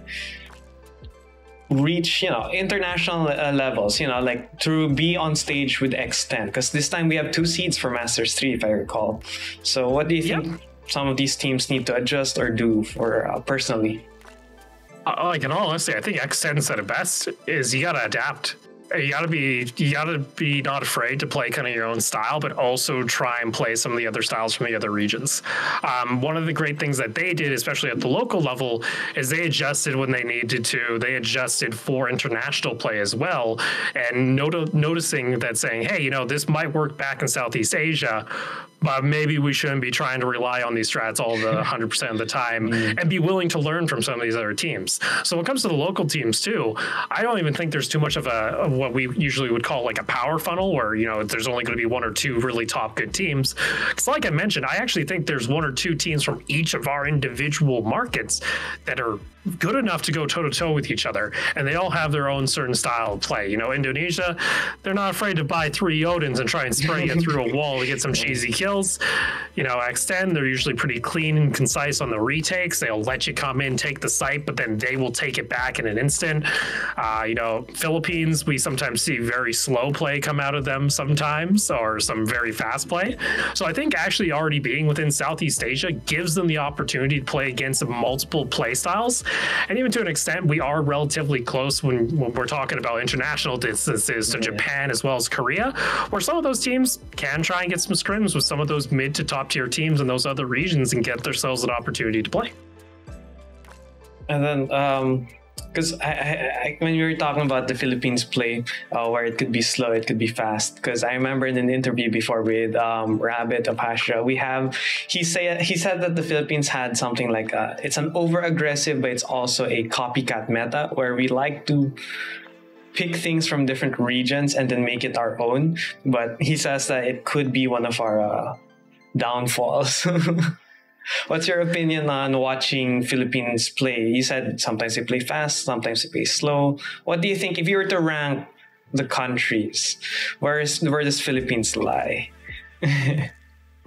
reach international levels, like to be on stage with X10? Because this time we have 2 seeds for Masters 3, if I recall. So what do you think some of these teams need to adjust or do for personally? Like in all honesty, I think X10 said it best is you got to adapt. you gotta be not afraid to play kind of your own style, but also try and play some of the other styles from the other regions. One of the great things that they did, especially at the local level, is they adjusted when they needed to. They adjusted for international play as well, and noticing that, saying, hey, this might work back in Southeast Asia, but maybe we shouldn't be trying to rely on these strats all the 100% of the time, and be willing to learn from some of these other teams. So when it comes to the local teams too, I don't even think there's too much of what we usually would call like a power funnel, where there's only going to be one or two really top good teams. Because like I mentioned, I actually think there's one or two teams from each of our individual markets that are good enough to go toe-to-toe with each other, and they all have their own certain style of play. Indonesia, they're not afraid to buy 3 Odins and try and spray it through a wall to get some cheesy kills. X10, they're usually pretty clean and concise on the retakes. They'll let you come in, take the site, but then they will take it back in an instant. Philippines, we sometimes see very slow play come out of them sometimes, or some very fast play. So I think actually already being within Southeast Asia gives them the opportunity to play against multiple play styles. And even to an extent, we are relatively close when we're talking about international distances to Japan as well as Korea, where some of those teams can try and get some scrims with some of those mid to top tier teams in those other regions and get themselves an opportunity to play. And then, because when we were talking about the Philippines play, where it could be slow, it could be fast. Because I remember in an interview before with Rabbit of Hasha, he said that the Philippines had something like it's an over aggressive, but it's also a copycat meta, where we like to pick things from different regions and then make it our own. But he says that it could be one of our downfalls. What's your opinion on watching Philippines play? You said sometimes they play fast, sometimes they play slow. What do you think, if you were to rank the countries, where does Philippines lie?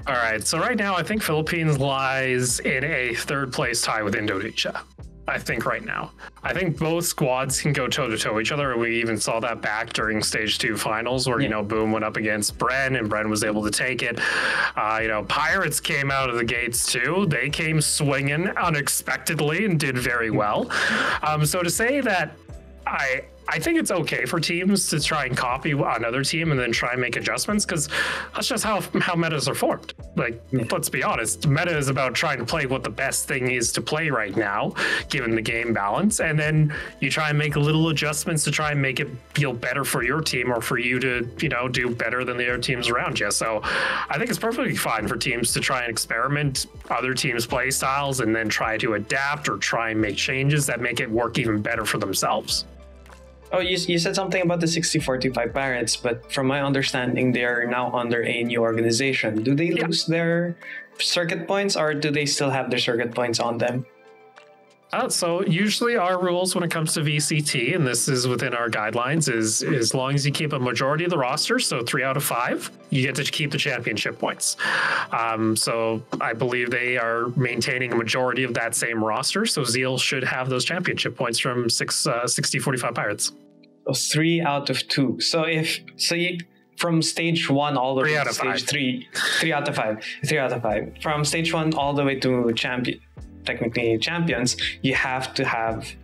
All right, so right now I think Philippines lies in a 3rd place tie with Indonesia. I think right now. I think both squads can go toe-to-toe each other. We even saw that back during Stage 2 finals where, Boom went up against Bren and Bren was able to take it. Pirates came out of the gates too. They came swinging unexpectedly and did very well. So to say that I think it's okay for teams to try and copy another team and then try and make adjustments, because that's just how metas are formed. Let's be honest, meta is about trying to play what the best thing is to play right now, given the game balance, and then you try and make little adjustments to try and make it feel better for your team, or for you to, do better than the other teams around you. So I think it's perfectly fine for teams to try and experiment other teams' play styles and then try to adapt or try and make changes that make it work even better for themselves. Oh, you said something about the 6045 Pirates, but from my understanding, they are now under a new organization. Do they lose their circuit points, or do they still have their circuit points on them? So usually our rules when it comes to VCT, and this is within our guidelines, is as long as you keep a majority of the roster, so 3 out of 5, you get to keep the championship points. So I believe they are maintaining a majority of that same roster, so Zeal should have those championship points from 6045 Pirates. So 3 out of 2. From stage 1 all the way to stage 3, 3 out of 5. 3 out of 5. From stage 1 all the way to technically champions, you have to have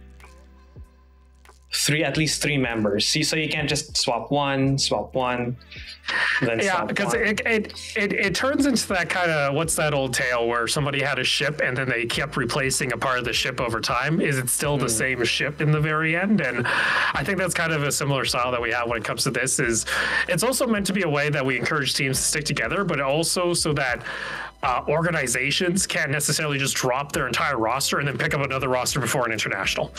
at least 3 members. See, so you can't just swap one, then because it turns into that kind of, what's that old tale where somebody had a ship and then they kept replacing a part of the ship over time. Is it still the same ship in the very end? And I think that's kind of a similar style that we have when it comes to this. Is it's also meant to be a way that we encourage teams to stick together, but also so that organizations can't necessarily just drop their entire roster and then pick up another roster before an international.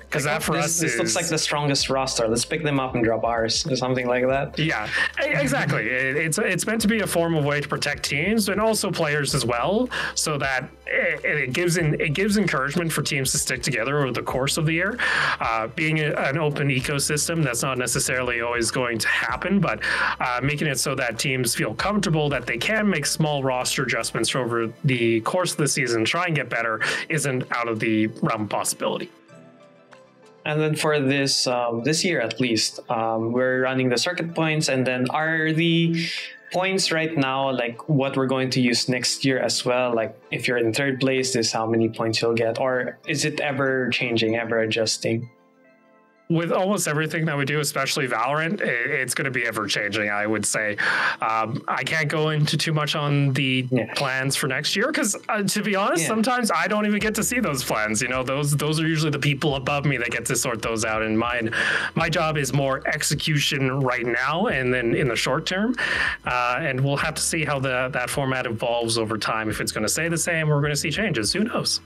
Because that for us this looks like the strongest roster. Let's pick them up and drop ours, or something like that. Yeah, exactly. It's meant to be a form of way to protect teams and also players as well, so that it gives encouragement for teams to stick together over the course of the year. Being an open ecosystem, that's not necessarily always going to happen, but making it so that teams feel comfortable that they can make small roster adjustments over the course of the season, try and get better, isn't out of the realm of possibility. And then for this year at least, we're running the circuit points, and then are the points right now like what we're going to use next year as well? Like if you're in 3rd place, this is how many points you'll get, or is it ever changing, ever adjusting? with almost everything that we do, especially Valorant, it's going to be ever changing, I would say. I can't go into too much on the plans for next year because, to be honest, sometimes I don't even get to see those plans. You know, those are usually the people above me that get to sort those out. And my job is more execution right now and then in the short term. And we'll have to see how that format evolves over time. If it's going to stay the same, or we're going to see changes. Who knows?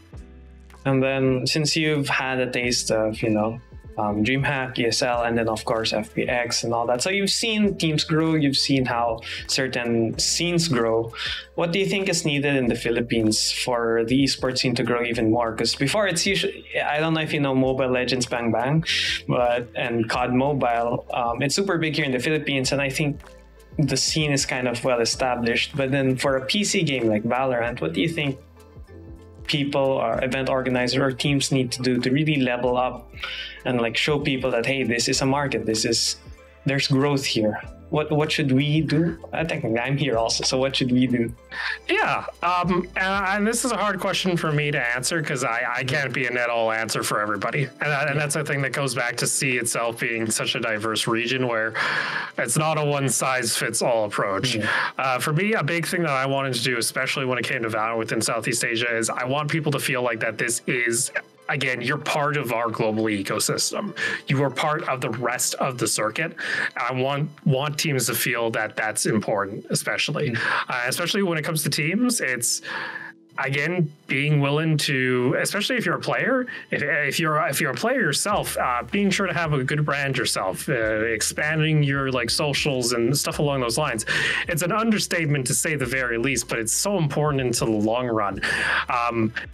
And then since you've had a taste of, you know, DreamHack, ESL, and then of course FPX and all that. So you've seen teams grow, you've seen how certain scenes grow. What do you think is needed in the Philippines for the esports scene to grow even more? Because before it's usually, I don't know if you know Mobile Legends Bang Bang, and COD Mobile, it's super big here in the Philippines, and I think the scene is kind of well established. But then for a PC game like Valorant, what do you think people or event organizers or teams need to do to really level up and like show people that, hey, this is a market, there's growth here? What should we do? I think I'm here also, so what should we do? Yeah, and this is a hard question for me to answer because I can't be a net-all answer for everybody. And that's the thing that goes back to SEA itself being such a diverse region where it's not a one-size-fits-all approach. For me, a big thing that I wanted to do, especially when it came to Valorant within Southeast Asia, is I want people to feel like that this is, again, you're part of our global ecosystem. You are part of the rest of the circuit. I want teams to feel that that's important, especially when it comes to teams. It's, again, being willing to, especially if you're a player, if you're a player yourself, being sure to have a good brand yourself, expanding your like socials and stuff along those lines. It's an understatement to say the very least, but it's so important into the long run.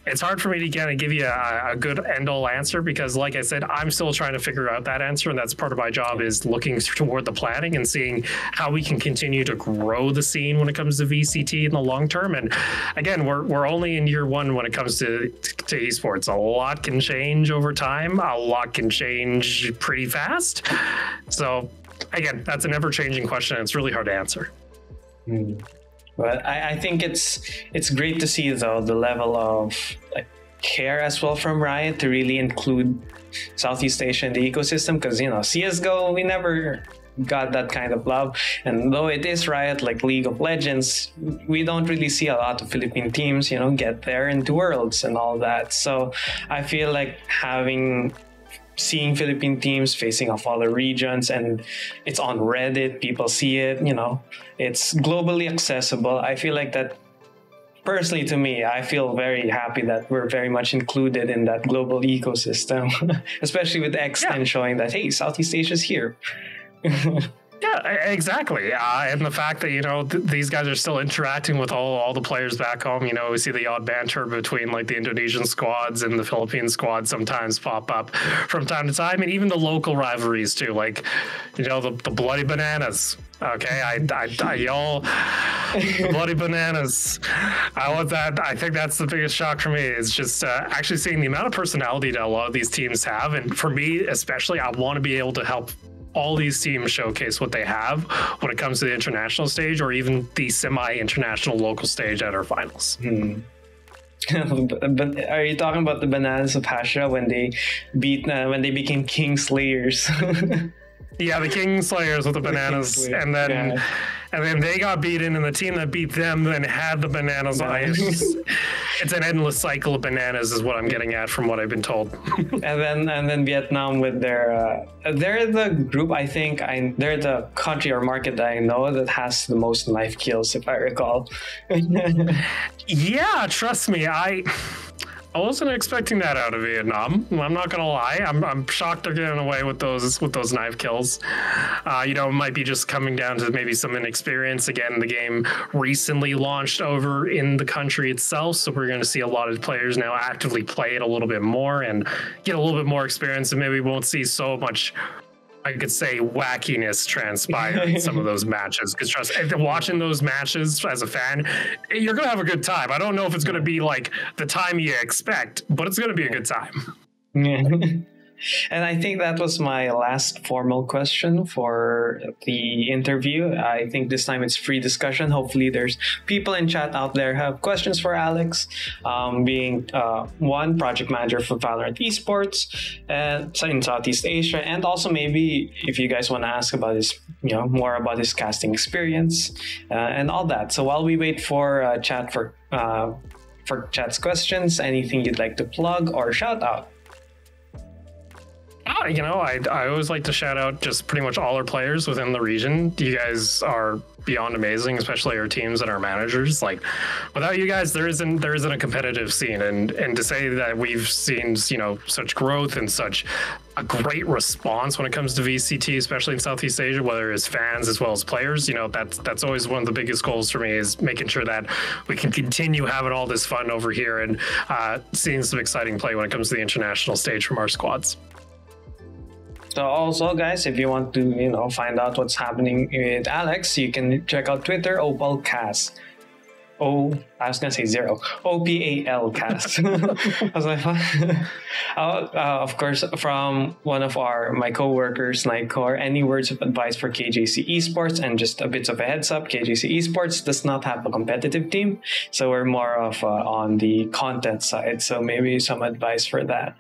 It's hard for me to kind of give you a good end-all answer because, like I said, I'm still trying to figure out that answer, and that's part of my job is looking toward the planning and seeing how we can continue to grow the scene when it comes to VCT in the long term. And again, we're only in year one when it comes to esports. A lot can change over time. A lot can change pretty fast. So again, that's an ever-changing question. It's really hard to answer. Well, I think it's great to see though the level of like care as well from Riot to really include Southeast Asia in the ecosystem, because you know CS:GO, we never got that kind of love, and though it is Riot like League of Legends, we don't really see a lot of Philippine teams, you know, get there into Worlds and all that. So I feel like seeing Philippine teams facing off other regions, and it's on Reddit, people see it, you know, it's globally accessible. I feel like that, personally to me, I feel very happy that we're very much included in that global ecosystem, especially with X10 showing that, hey, Southeast Asia's here. Yeah, exactly. And the fact that, you know, these guys are still interacting with all the players back home. You know, we see the odd banter between like the Indonesian squads and the Philippine squad sometimes pop up from time to time, and even the local rivalries too, like, you know, the bloody bananas. Okay, I yell bloody bananas. I want that. I think that's the biggest shock for me, is just actually seeing the amount of personality that a lot of these teams have. And for me especially, I want to be able to help all these teams showcase what they have when it comes to the international stage, or even the semi-international local stage at our finals. But are you talking about the bananas of Hashra when they became King Slayers? Yeah, the King Slayers with the bananas, and then they got beaten, and the team that beat them then had the bananas on it. It's an endless cycle of bananas, is what I'm getting at from what I've been told. and then Vietnam with their they're the group, I think they're the country or market that I know that has the most knife kills, if I recall. Yeah, trust me, I wasn't expecting that out of Vietnam. I'm not gonna lie. I'm shocked they're getting away with those knife kills. You know, it might be just coming down to maybe some inexperience. Again, the game recently launched over in the country itself, so we're going to see a lot of players now actively play it a little bit more and get a little bit more experience, and maybe we won't see so much, I could say, wackiness transpire in some of those matches. Because trust, watching those matches as a fan, you're gonna have a good time. I don't know if it's gonna be like the time you expect, but it's gonna be a good time. Yeah. And I think that was my last formal question for the interview. I think this time it's free discussion. Hopefully, there's people in chat out there who have questions for Alex, being one project manager for Valorant Esports in Southeast Asia, and also maybe if you guys want to ask about his, more about his casting experience and all that. So while we wait for chat for chat's questions, anything you'd like to plug or shout out? I always like to shout out just pretty much all our players within the region. You guys are beyond amazing, especially our teams and our managers. Like, without you guys, there isn't a competitive scene. And to say that we've seen, such growth and such a great response when it comes to VCT, especially in Southeast Asia, whether it's fans as well as players, that's always one of the biggest goals for me, is making sure that we can continue having all this fun over here and seeing some exciting play when it comes to the international stage from our squads. So also, guys, if you want to, find out what's happening with Alex, you can check out Twitter, OpalCast. I was gonna say 0. OPAL cast. I was like, of course, from one of my co-workers, Nightcore, any words of advice for KJC Esports? And just a bit of a heads up, KJC Esports does not have a competitive team, so we're more of on the content side. So maybe some advice for that.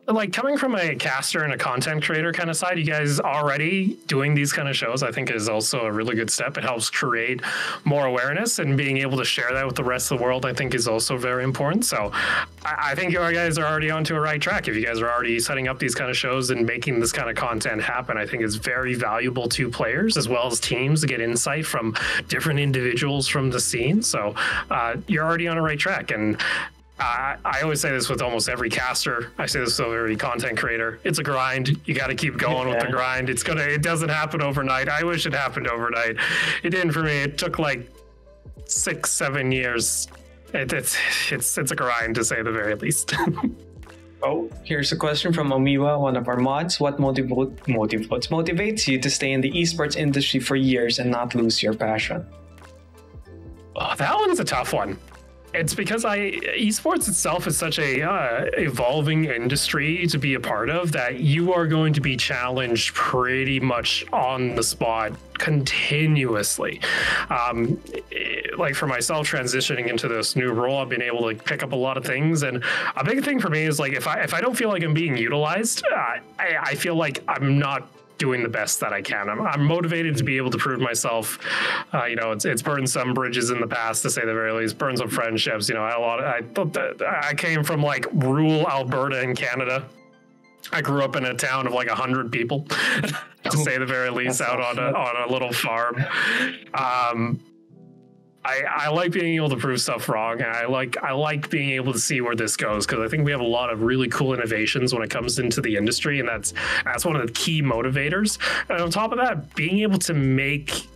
Like, coming from a caster and a content creator kind of side, you guys already doing these kind of shows, I think, is also a really good step. It helps create more awareness, and being able to share that with the rest of the world, I think, is also very important. So I think you guys are already onto a right track. If you guys are already setting up these kind of shows and making this kind of content happen, I think it's very valuable to players as well as teams to get insight from different individuals from the scene. So you're already on a right track. And I always say this with almost every caster. I say this with every content creator. It's a grind. You got to keep going with the grind. It doesn't happen overnight. I wish it happened overnight. It didn't for me. It took like 6-7 years. It's a grind, to say the very least. Oh, here's a question from amiwa, one of our mods. What motivates you to stay in the esports industry for years and not lose your passion? Oh, that one's a tough one. It's because esports itself is such a evolving industry to be a part of, that you are going to be challenged pretty much on the spot continuously. Like, for myself, transitioning into this new role, I've been able to pick up a lot of things. And a big thing for me is, like, if I don't feel like I'm being utilized, I feel like I'm not doing the best that I can. I'm motivated to be able to prove myself. It's burned some bridges in the past, to say the very least. Burned some friendships. I came from like rural Alberta in Canada. I grew up in a town of like 100 people, to say the very least, out on a little farm. I like being able to prove stuff wrong, and I like being able to see where this goes, because I think we have a lot of really cool innovations when it comes into the industry, and that's one of the key motivators. And on top of that, being able to make,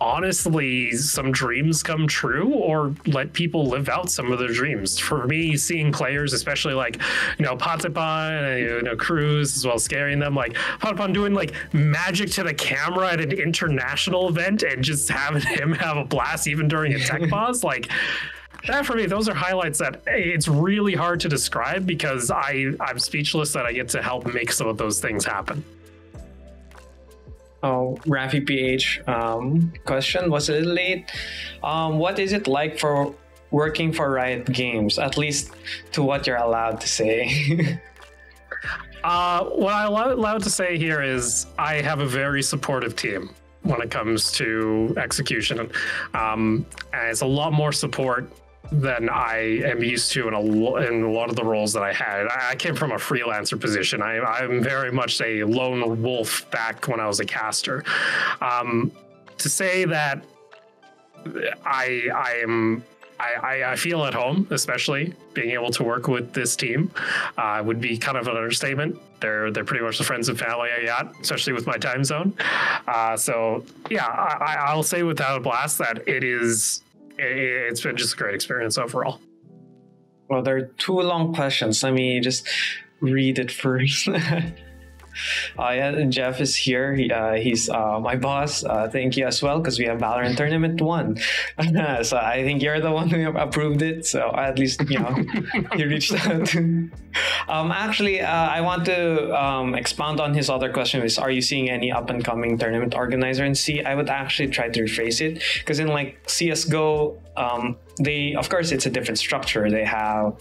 honestly, some dreams come true, or let people live out some of their dreams. For me, seeing players, especially like, Patipan and Cruz, as well as scaring them, like Patipan doing like magic to the camera at an international event and just having him have a blast even during a tech pause, like that, for me, those are highlights that it's really hard to describe, because I'm speechless that I get to help make some of those things happen. Oh, Rafi PH question was a little late. What is it like for working for Riot Games, at least to what you're allowed to say? What I'm allowed to say here is I have a very supportive team when it comes to execution. And it's a lot more support than I am used to in a lot of the roles that I had. I came from a freelancer position. I'm very much a lone wolf back when I was a caster. To say that I feel at home, especially being able to work with this team, would be kind of an understatement. They're pretty much the friends and family I got, especially with my time zone. So yeah, I'll say without a blast that it's been just a great experience overall. Well, there are 2 long questions. Let me just read it first. Yeah, Jeff is here. He's my boss. Thank you as well, because we have Valorant Tournament 1. So I think you're the one who approved it. So at least, you reached out. Actually, I want to expound on his other question, is are you seeing any up and coming tournament organizer in C? I would actually try to rephrase it, because in like CSGO, they, of course, it's a different structure. They have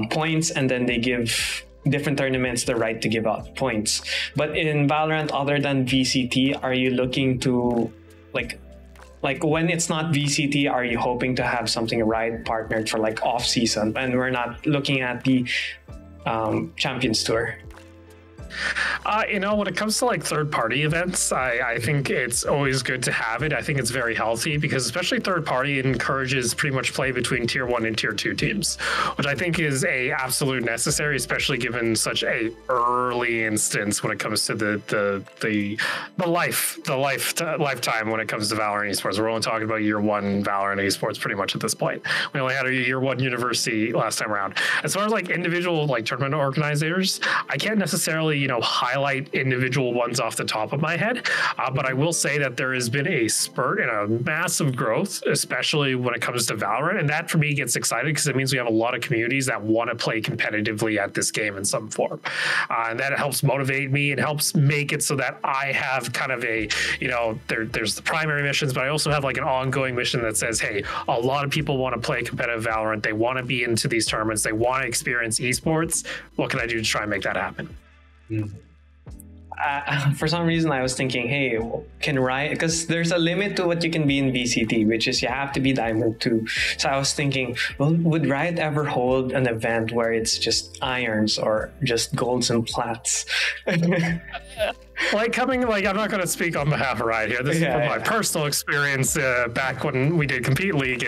points, and then they give different tournaments the right to give out points. But in Valorant, other than VCT, are you looking to like when it's not VCT, are you hoping to have something Riot partnered for like off season, and we're not looking at the Champions Tour? When it comes to like third-party events, I think it's always good to have it. I think it's very healthy, because especially third-party, it encourages pretty much play between tier 1 and tier 2 teams, which I think is a absolute necessary, especially given such a early instance when it comes to the lifetime when it comes to Valorant esports. We're only talking about year 1 Valorant esports pretty much at this point. We only had a year 1 university last time around. As far as like individual like tournament organizers, I can't necessarily highlight individual ones off the top of my head, but I will say that there has been a spurt and a massive growth, especially when it comes to Valorant, and that for me gets excited, because it means we have a lot of communities that want to play competitively at this game in some form, and that helps motivate me. It helps make it so that I have kind of a there's the primary missions, but I also have like an ongoing mission that says, hey, a lot of people want to play competitive Valorant, they want to be into these tournaments, they want to experience esports. What can I do to try and make that happen? For some reason, I was thinking, hey, can Riot, because there's a limit to what you can be in VCT, which is you have to be Diamond 2. So I was thinking, well, would Riot ever hold an event where it's just irons or just golds and plats? I'm not going to speak on behalf of Riot here. This is from my personal experience back when we did Compete League.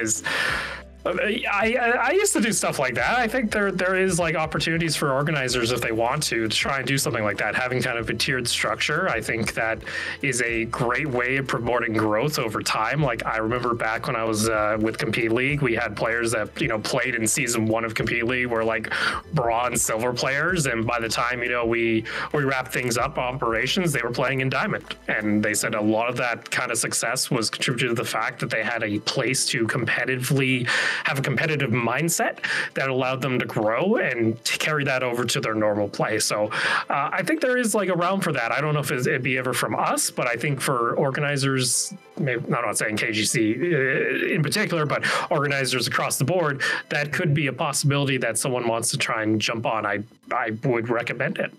I used to do stuff like that. I think there is like opportunities for organizers, if they want to try and do something like that, having kind of a tiered structure. I think that is a great way of promoting growth over time. Like I remember back when I was with Compete League, we had players that played in season 1 of Compete League were like bronze, silver players, and by the time we wrapped things up operations, they were playing in Diamond. And they said a lot of that kind of success was contributed to the fact that they had a place to competitively have a competitive mindset that allowed them to grow and to carry that over to their normal play. So I think there is like a realm for that. I don't know if it'd be ever from us, but I think for organizers, maybe, I'm not saying KGC in particular, but organizers across the board, that could be a possibility that someone wants to try and jump on. I would recommend it.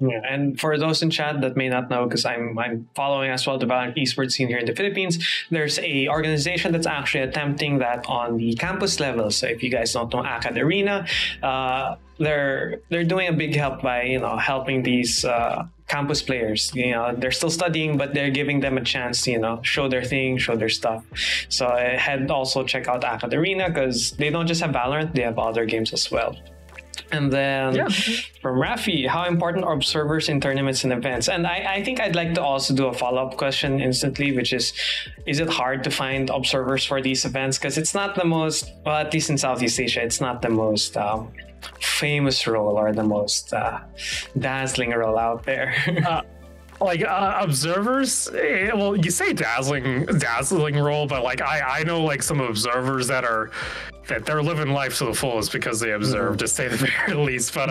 Yeah, and for those in chat that may not know, because I'm following as well the Valorant esports scene here in the Philippines, there's a organization that's actually attempting that on the campus level. So if you guys don't know Acad Arena, they're doing a big help by helping these campus players. They're still studying, but they're giving them a chance to show their thing, show their stuff. So I had also check out Acad Arena, because they don't just have Valorant, they have other games as well. And then from Rafi, how important are observers in tournaments and events? And I think I'd like to also do a follow-up question instantly, which is it hard to find observers for these events? Because it's not the most, well, at least in Southeast Asia, it's not the most famous role or the most dazzling role out there. Observers, well, you say dazzling role, but like I know like some observers that they're living life to the fullest because they observe, to say the very least. But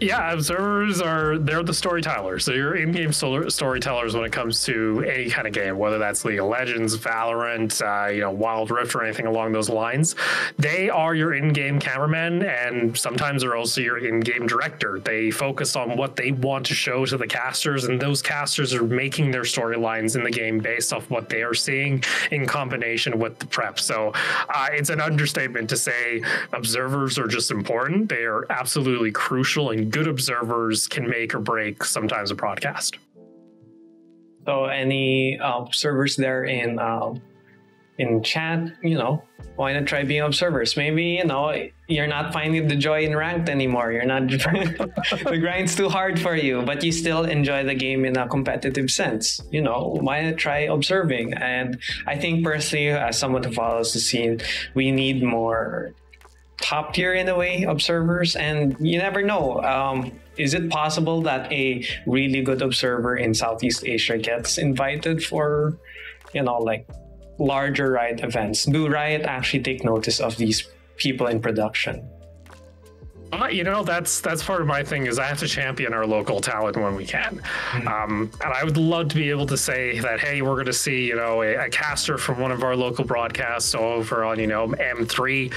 observers they're the storytellers. So you're in-game storytellers when it comes to any kind of game, whether that's League of Legends, Valorant, Wild Rift, or anything along those lines. They are your in-game cameraman, and sometimes they're also your in-game director. They focus on what they want to show to the casters, and those casters are making their storylines in the game based off what they are seeing in combination with the prep. So it's an understatement to say observers are just important. They are absolutely crucial, and good observers can make or break sometimes a broadcast. So any observers there in chat, why not try being observers? Maybe, you're not finding the joy in ranked anymore. You're not, the grind's too hard for you, but you still enjoy the game in a competitive sense. Why not try observing? And I think personally, as someone who follows the scene, we need more top tier in a way observers, and you never know, is it possible that a really good observer in Southeast Asia gets invited for, like larger Riot events? Do Riot actually take notice of these people in production? That's part of my thing is I have to champion our local talent when we can. And I would love to be able to say that, hey, we're going to see, a caster from one of our local broadcasts over on, M3.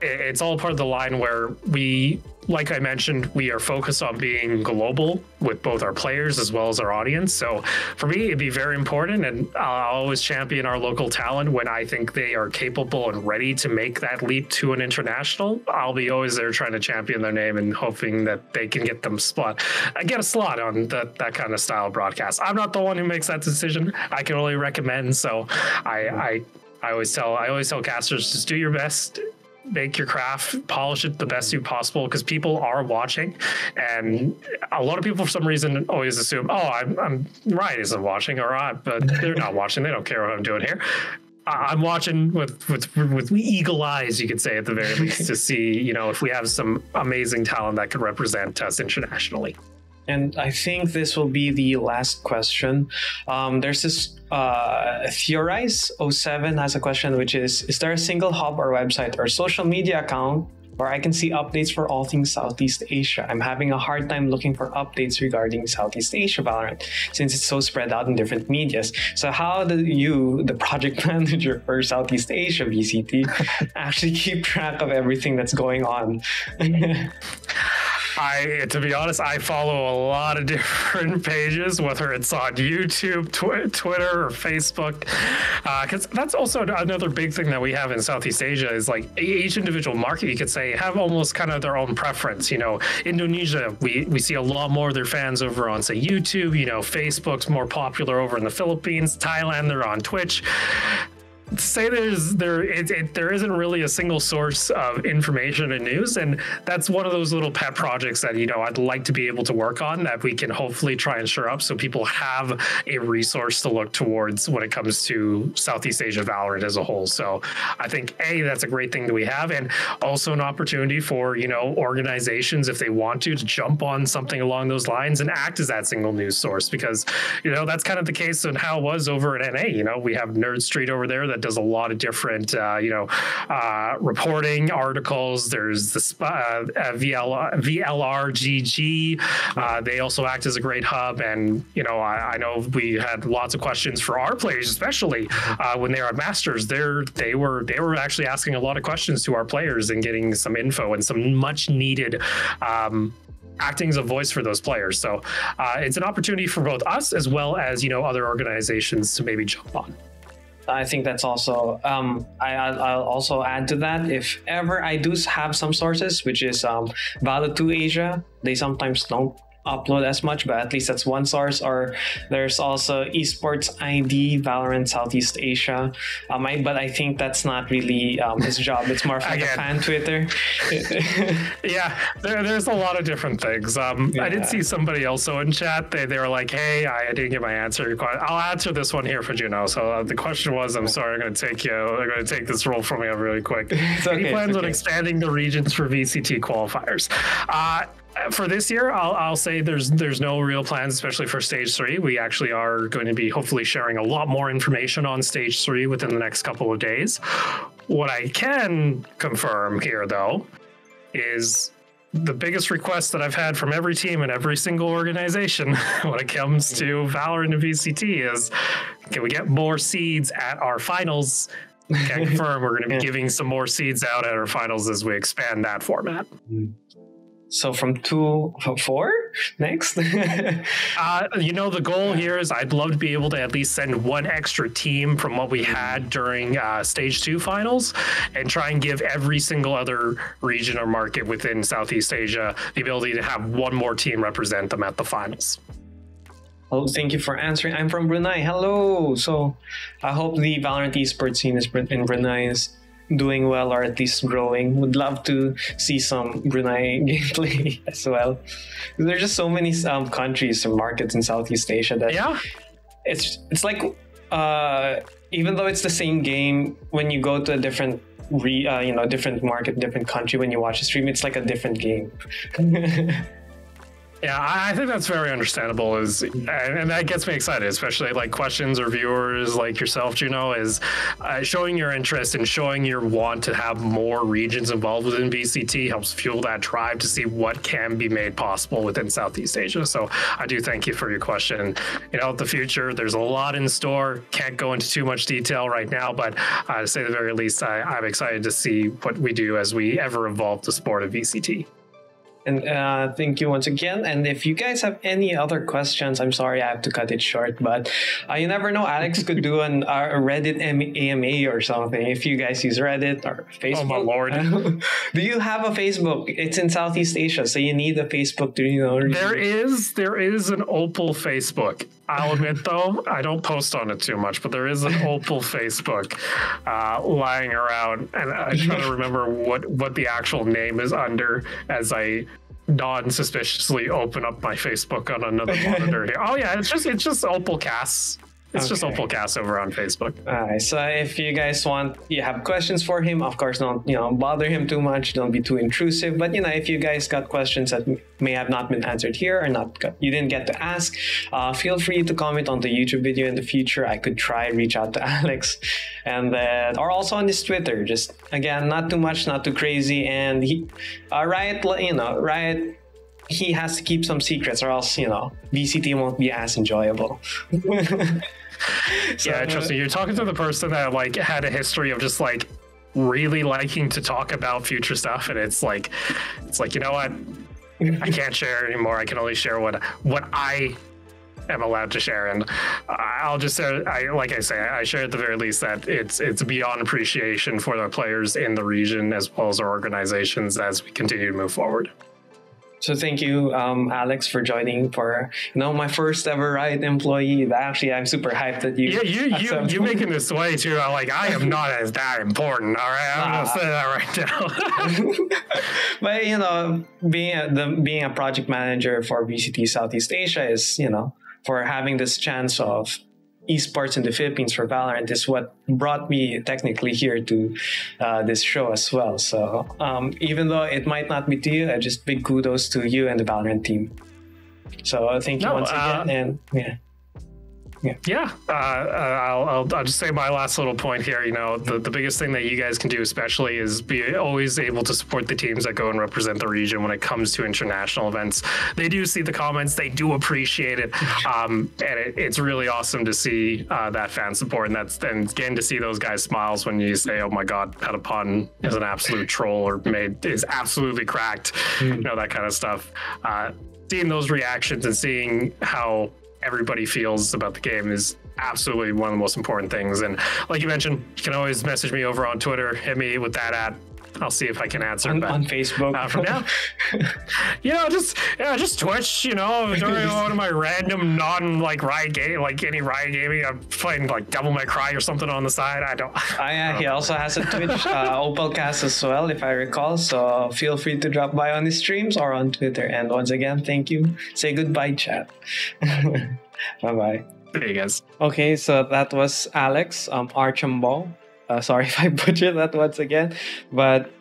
It's all part of the line where we, like I mentioned, we are focused on being global with both our players as well as our audience. So for me, it'd be very important, and I'll always champion our local talent when I think they are capable and ready to make that leap to an international. I'll be always there trying to champion their name and hoping that they can get a slot on that kind of style broadcast. I'm not the one who makes that decision. I can only recommend. So I always tell casters, just do your best. Make your craft, polish it the best you possible, because people are watching, and a lot of people for some reason always assume, I'm Riot isn't watching, but they're not watching. They don't care what I'm doing here. I'm watching with eagle eyes, you could say at the very least, to see if we have some amazing talent that could represent us internationally. And I think this will be the last question. There's this Theorize07 has a question, which is there a single hub or website or social media account where I can see updates for all things Southeast Asia? I'm having a hard time looking for updates regarding Southeast Asia Valorant since it's so spread out in different medias. So how do you, the project manager for Southeast Asia VCT, actually keep track of everything that's going on? To be honest, I follow a lot of different pages, whether it's on YouTube, Twitter, or Facebook, because that's also another big thing that we have in Southeast Asia is like each individual market, you could say, have almost kind of their own preference. Indonesia, we see a lot more of their fans over on, say, YouTube. Facebook's more popular over in the Philippines. Thailand, they're on Twitch. Say there isn't really a single source of information and news, and that's one of those little pet projects that I'd like to be able to work on, that we can hopefully try and shore up so people have a resource to look towards when it comes to Southeast Asia Valorant as a whole. So I think that's a great thing that we have, and also an opportunity for organizations, if they want to jump on something along those lines and act as that single news source, because that's kind of the case of how it was over at NA. We have Nerd Street over there that does a lot of different, reporting articles. There's the VLRGG. They also act as a great hub. And, I know we had lots of questions for our players, especially when they were at Masters. They were actually asking a lot of questions to our players and getting some info and some much needed acting as a voice for those players. So it's an opportunity for both us as well as, other organizations to maybe jump on. I think that's also, I'll also add to that, if ever I do have some sources, which is Valo2 Asia, they sometimes don't upload as much, but at least that's one source. Or there's also Esports ID Valorant Southeast Asia, but I think that's not really his job. It's more like a fan Twitter. Yeah, there's a lot of different things. I did see somebody also in chat. They were like, hey, I didn't get my answer. I'll answer this one here for Juno. So the question was, I'm sorry, I'm going to take this role from you really quick. Any plans on expanding the regions for VCT qualifiers? For this year, I'll say there's no real plans, especially for Stage 3. We actually are going to be hopefully sharing a lot more information on Stage 3 within the next couple of days. What I can confirm here, though, is the biggest request that I've had from every team and every single organization when it comes to Valorant and VCT is, can we get more seeds at our finals? Can confirm we're going to be giving some more seeds out at our finals as we expand that format. So from 2 to 4 next? The goal here is I'd love to be able to at least send one extra team from what we had during Stage 2 finals and try and give every single other region or market within Southeast Asia the ability to have one more team represent them at the finals. Oh, thank you for answering. I'm from Brunei. Hello. So I hope the Valorant esports scene in Brunei is doing well, or at least growing. Would love to see some Brunei gameplay as well. There's just so many countries and markets in Southeast Asia that it's like even though it's the same game, when you go to a different different market, different country, when you watch a stream, it's like a different game. Yeah, I think that's very understandable. And that gets me excited, especially like questions or viewers like yourself, Juno, is showing your interest and showing your want to have more regions involved within VCT helps fuel that drive to see what can be made possible within Southeast Asia. So I do thank you for your question. You know, the future, there's a lot in store. Can't go into too much detail right now, but to say the very least, I'm excited to see what we do as we ever evolve the sport of VCT. And thank you once again. And if you guys have any other questions, I'm sorry I have to cut it short, but you never know. Alex could do a Reddit AMA or something if you guys use Reddit or Facebook. Oh my lord! Do you have a Facebook? It's in Southeast Asia, so you need a Facebook to There is an Opal Facebook. I'll admit though, I don't post on it too much, but there is an Opal Facebook lying around, and I try to remember what the actual name is under as I non-suspiciously open up my Facebook on another monitor here. Oh yeah, it's just Opal Casts. It's just Opalcast over on Facebook. Alright, so if you guys you have questions for him, of course, don't bother him too much. Don't be too intrusive. But if you guys got questions that may have not been answered here or you didn't get to ask, feel free to comment on the YouTube video in the future. I could try reach out to Alex, and or also on his Twitter. Just again, not too much, not too crazy, and Riot, Riot. He has to keep some secrets, or else VCT won't be as enjoyable. Yeah, trust me, you're talking to the person that had a history of just really liking to talk about future stuff, and it's like you know what, I can't share anymore. I can only share what I am allowed to share, and I'll just say, I share at the very least that it's beyond appreciation for the players in the region as well as our organizations as we continue to move forward. So thank you, Alex, for joining for my first ever Riot employee. Actually, I'm super hyped that you. Yeah, you making this way too. I am not as that important. All right, I'm gonna say that right now. But being a project manager for VCT Southeast Asia is for having this chance of esports in the Philippines for Valorant is what brought me technically here to this show as well. So even though it might not be to you, just big kudos to you and the Valorant team. So thank you once again, and I'll just say my last little point here. The biggest thing that you guys can do especially is be always able to support the teams that go and represent the region when it comes to international events. They do see the comments, they do appreciate it, and it's really awesome to see that fan support, and then getting to see those guys' smiles when you say, oh my god, Petapon is an absolute troll or is absolutely cracked, that kind of stuff. Seeing those reactions and seeing how everybody feels about the game is absolutely one of the most important things. And like you mentioned, you can always message me over on Twitter, hit me with that at. I'll see if I can answer on Facebook. From now, just Twitch. During one of my random Riot game, any Riot gaming, I'm playing Devil May Cry or something on the side. I don't. He also has a Twitch, Opalcast as well, if I recall. So feel free to drop by on his streams or on Twitter. And once again, thank you. Say goodbye, chat. Bye bye. There you guys. Okay, so that was Alex, Archambault. Sorry if I butchered that once again, but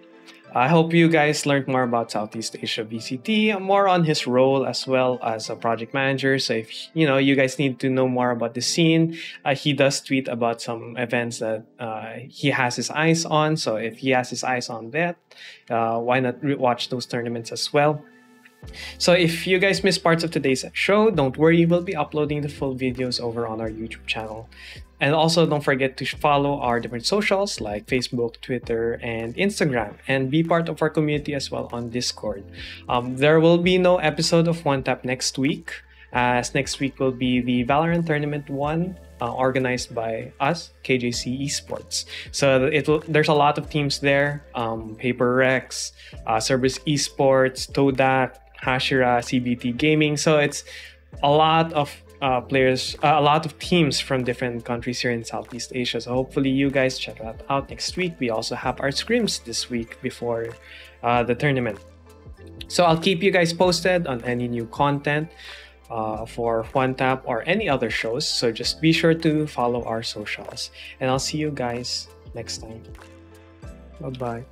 I hope you guys learned more about Southeast Asia VCT, more on his role as well as a project manager. So if you guys need to know more about the scene, he does tweet about some events that he has his eyes on. So if he has his eyes on that, why not watch those tournaments as well? So if you guys missed parts of today's show, don't worry, we'll be uploading the full videos over on our YouTube channel. And also don't forget to follow our different socials like Facebook, Twitter, and Instagram, and be part of our community as well on Discord. There will be no episode of One Tap next week, as next week will be the Valorant Tournament 1 organized by us, KJC Esports. So there's a lot of teams there, Paper Rex, Cerberus Esports, Todak, Hashira, CBT Gaming. So it's a lot of players, a lot of teams from different countries here in Southeast Asia. So hopefully you guys check that out next week. We also have our scrims this week before the tournament. So I'll keep you guys posted on any new content for One Tap or any other shows. So just be sure to follow our socials. And I'll see you guys next time. Bye-bye.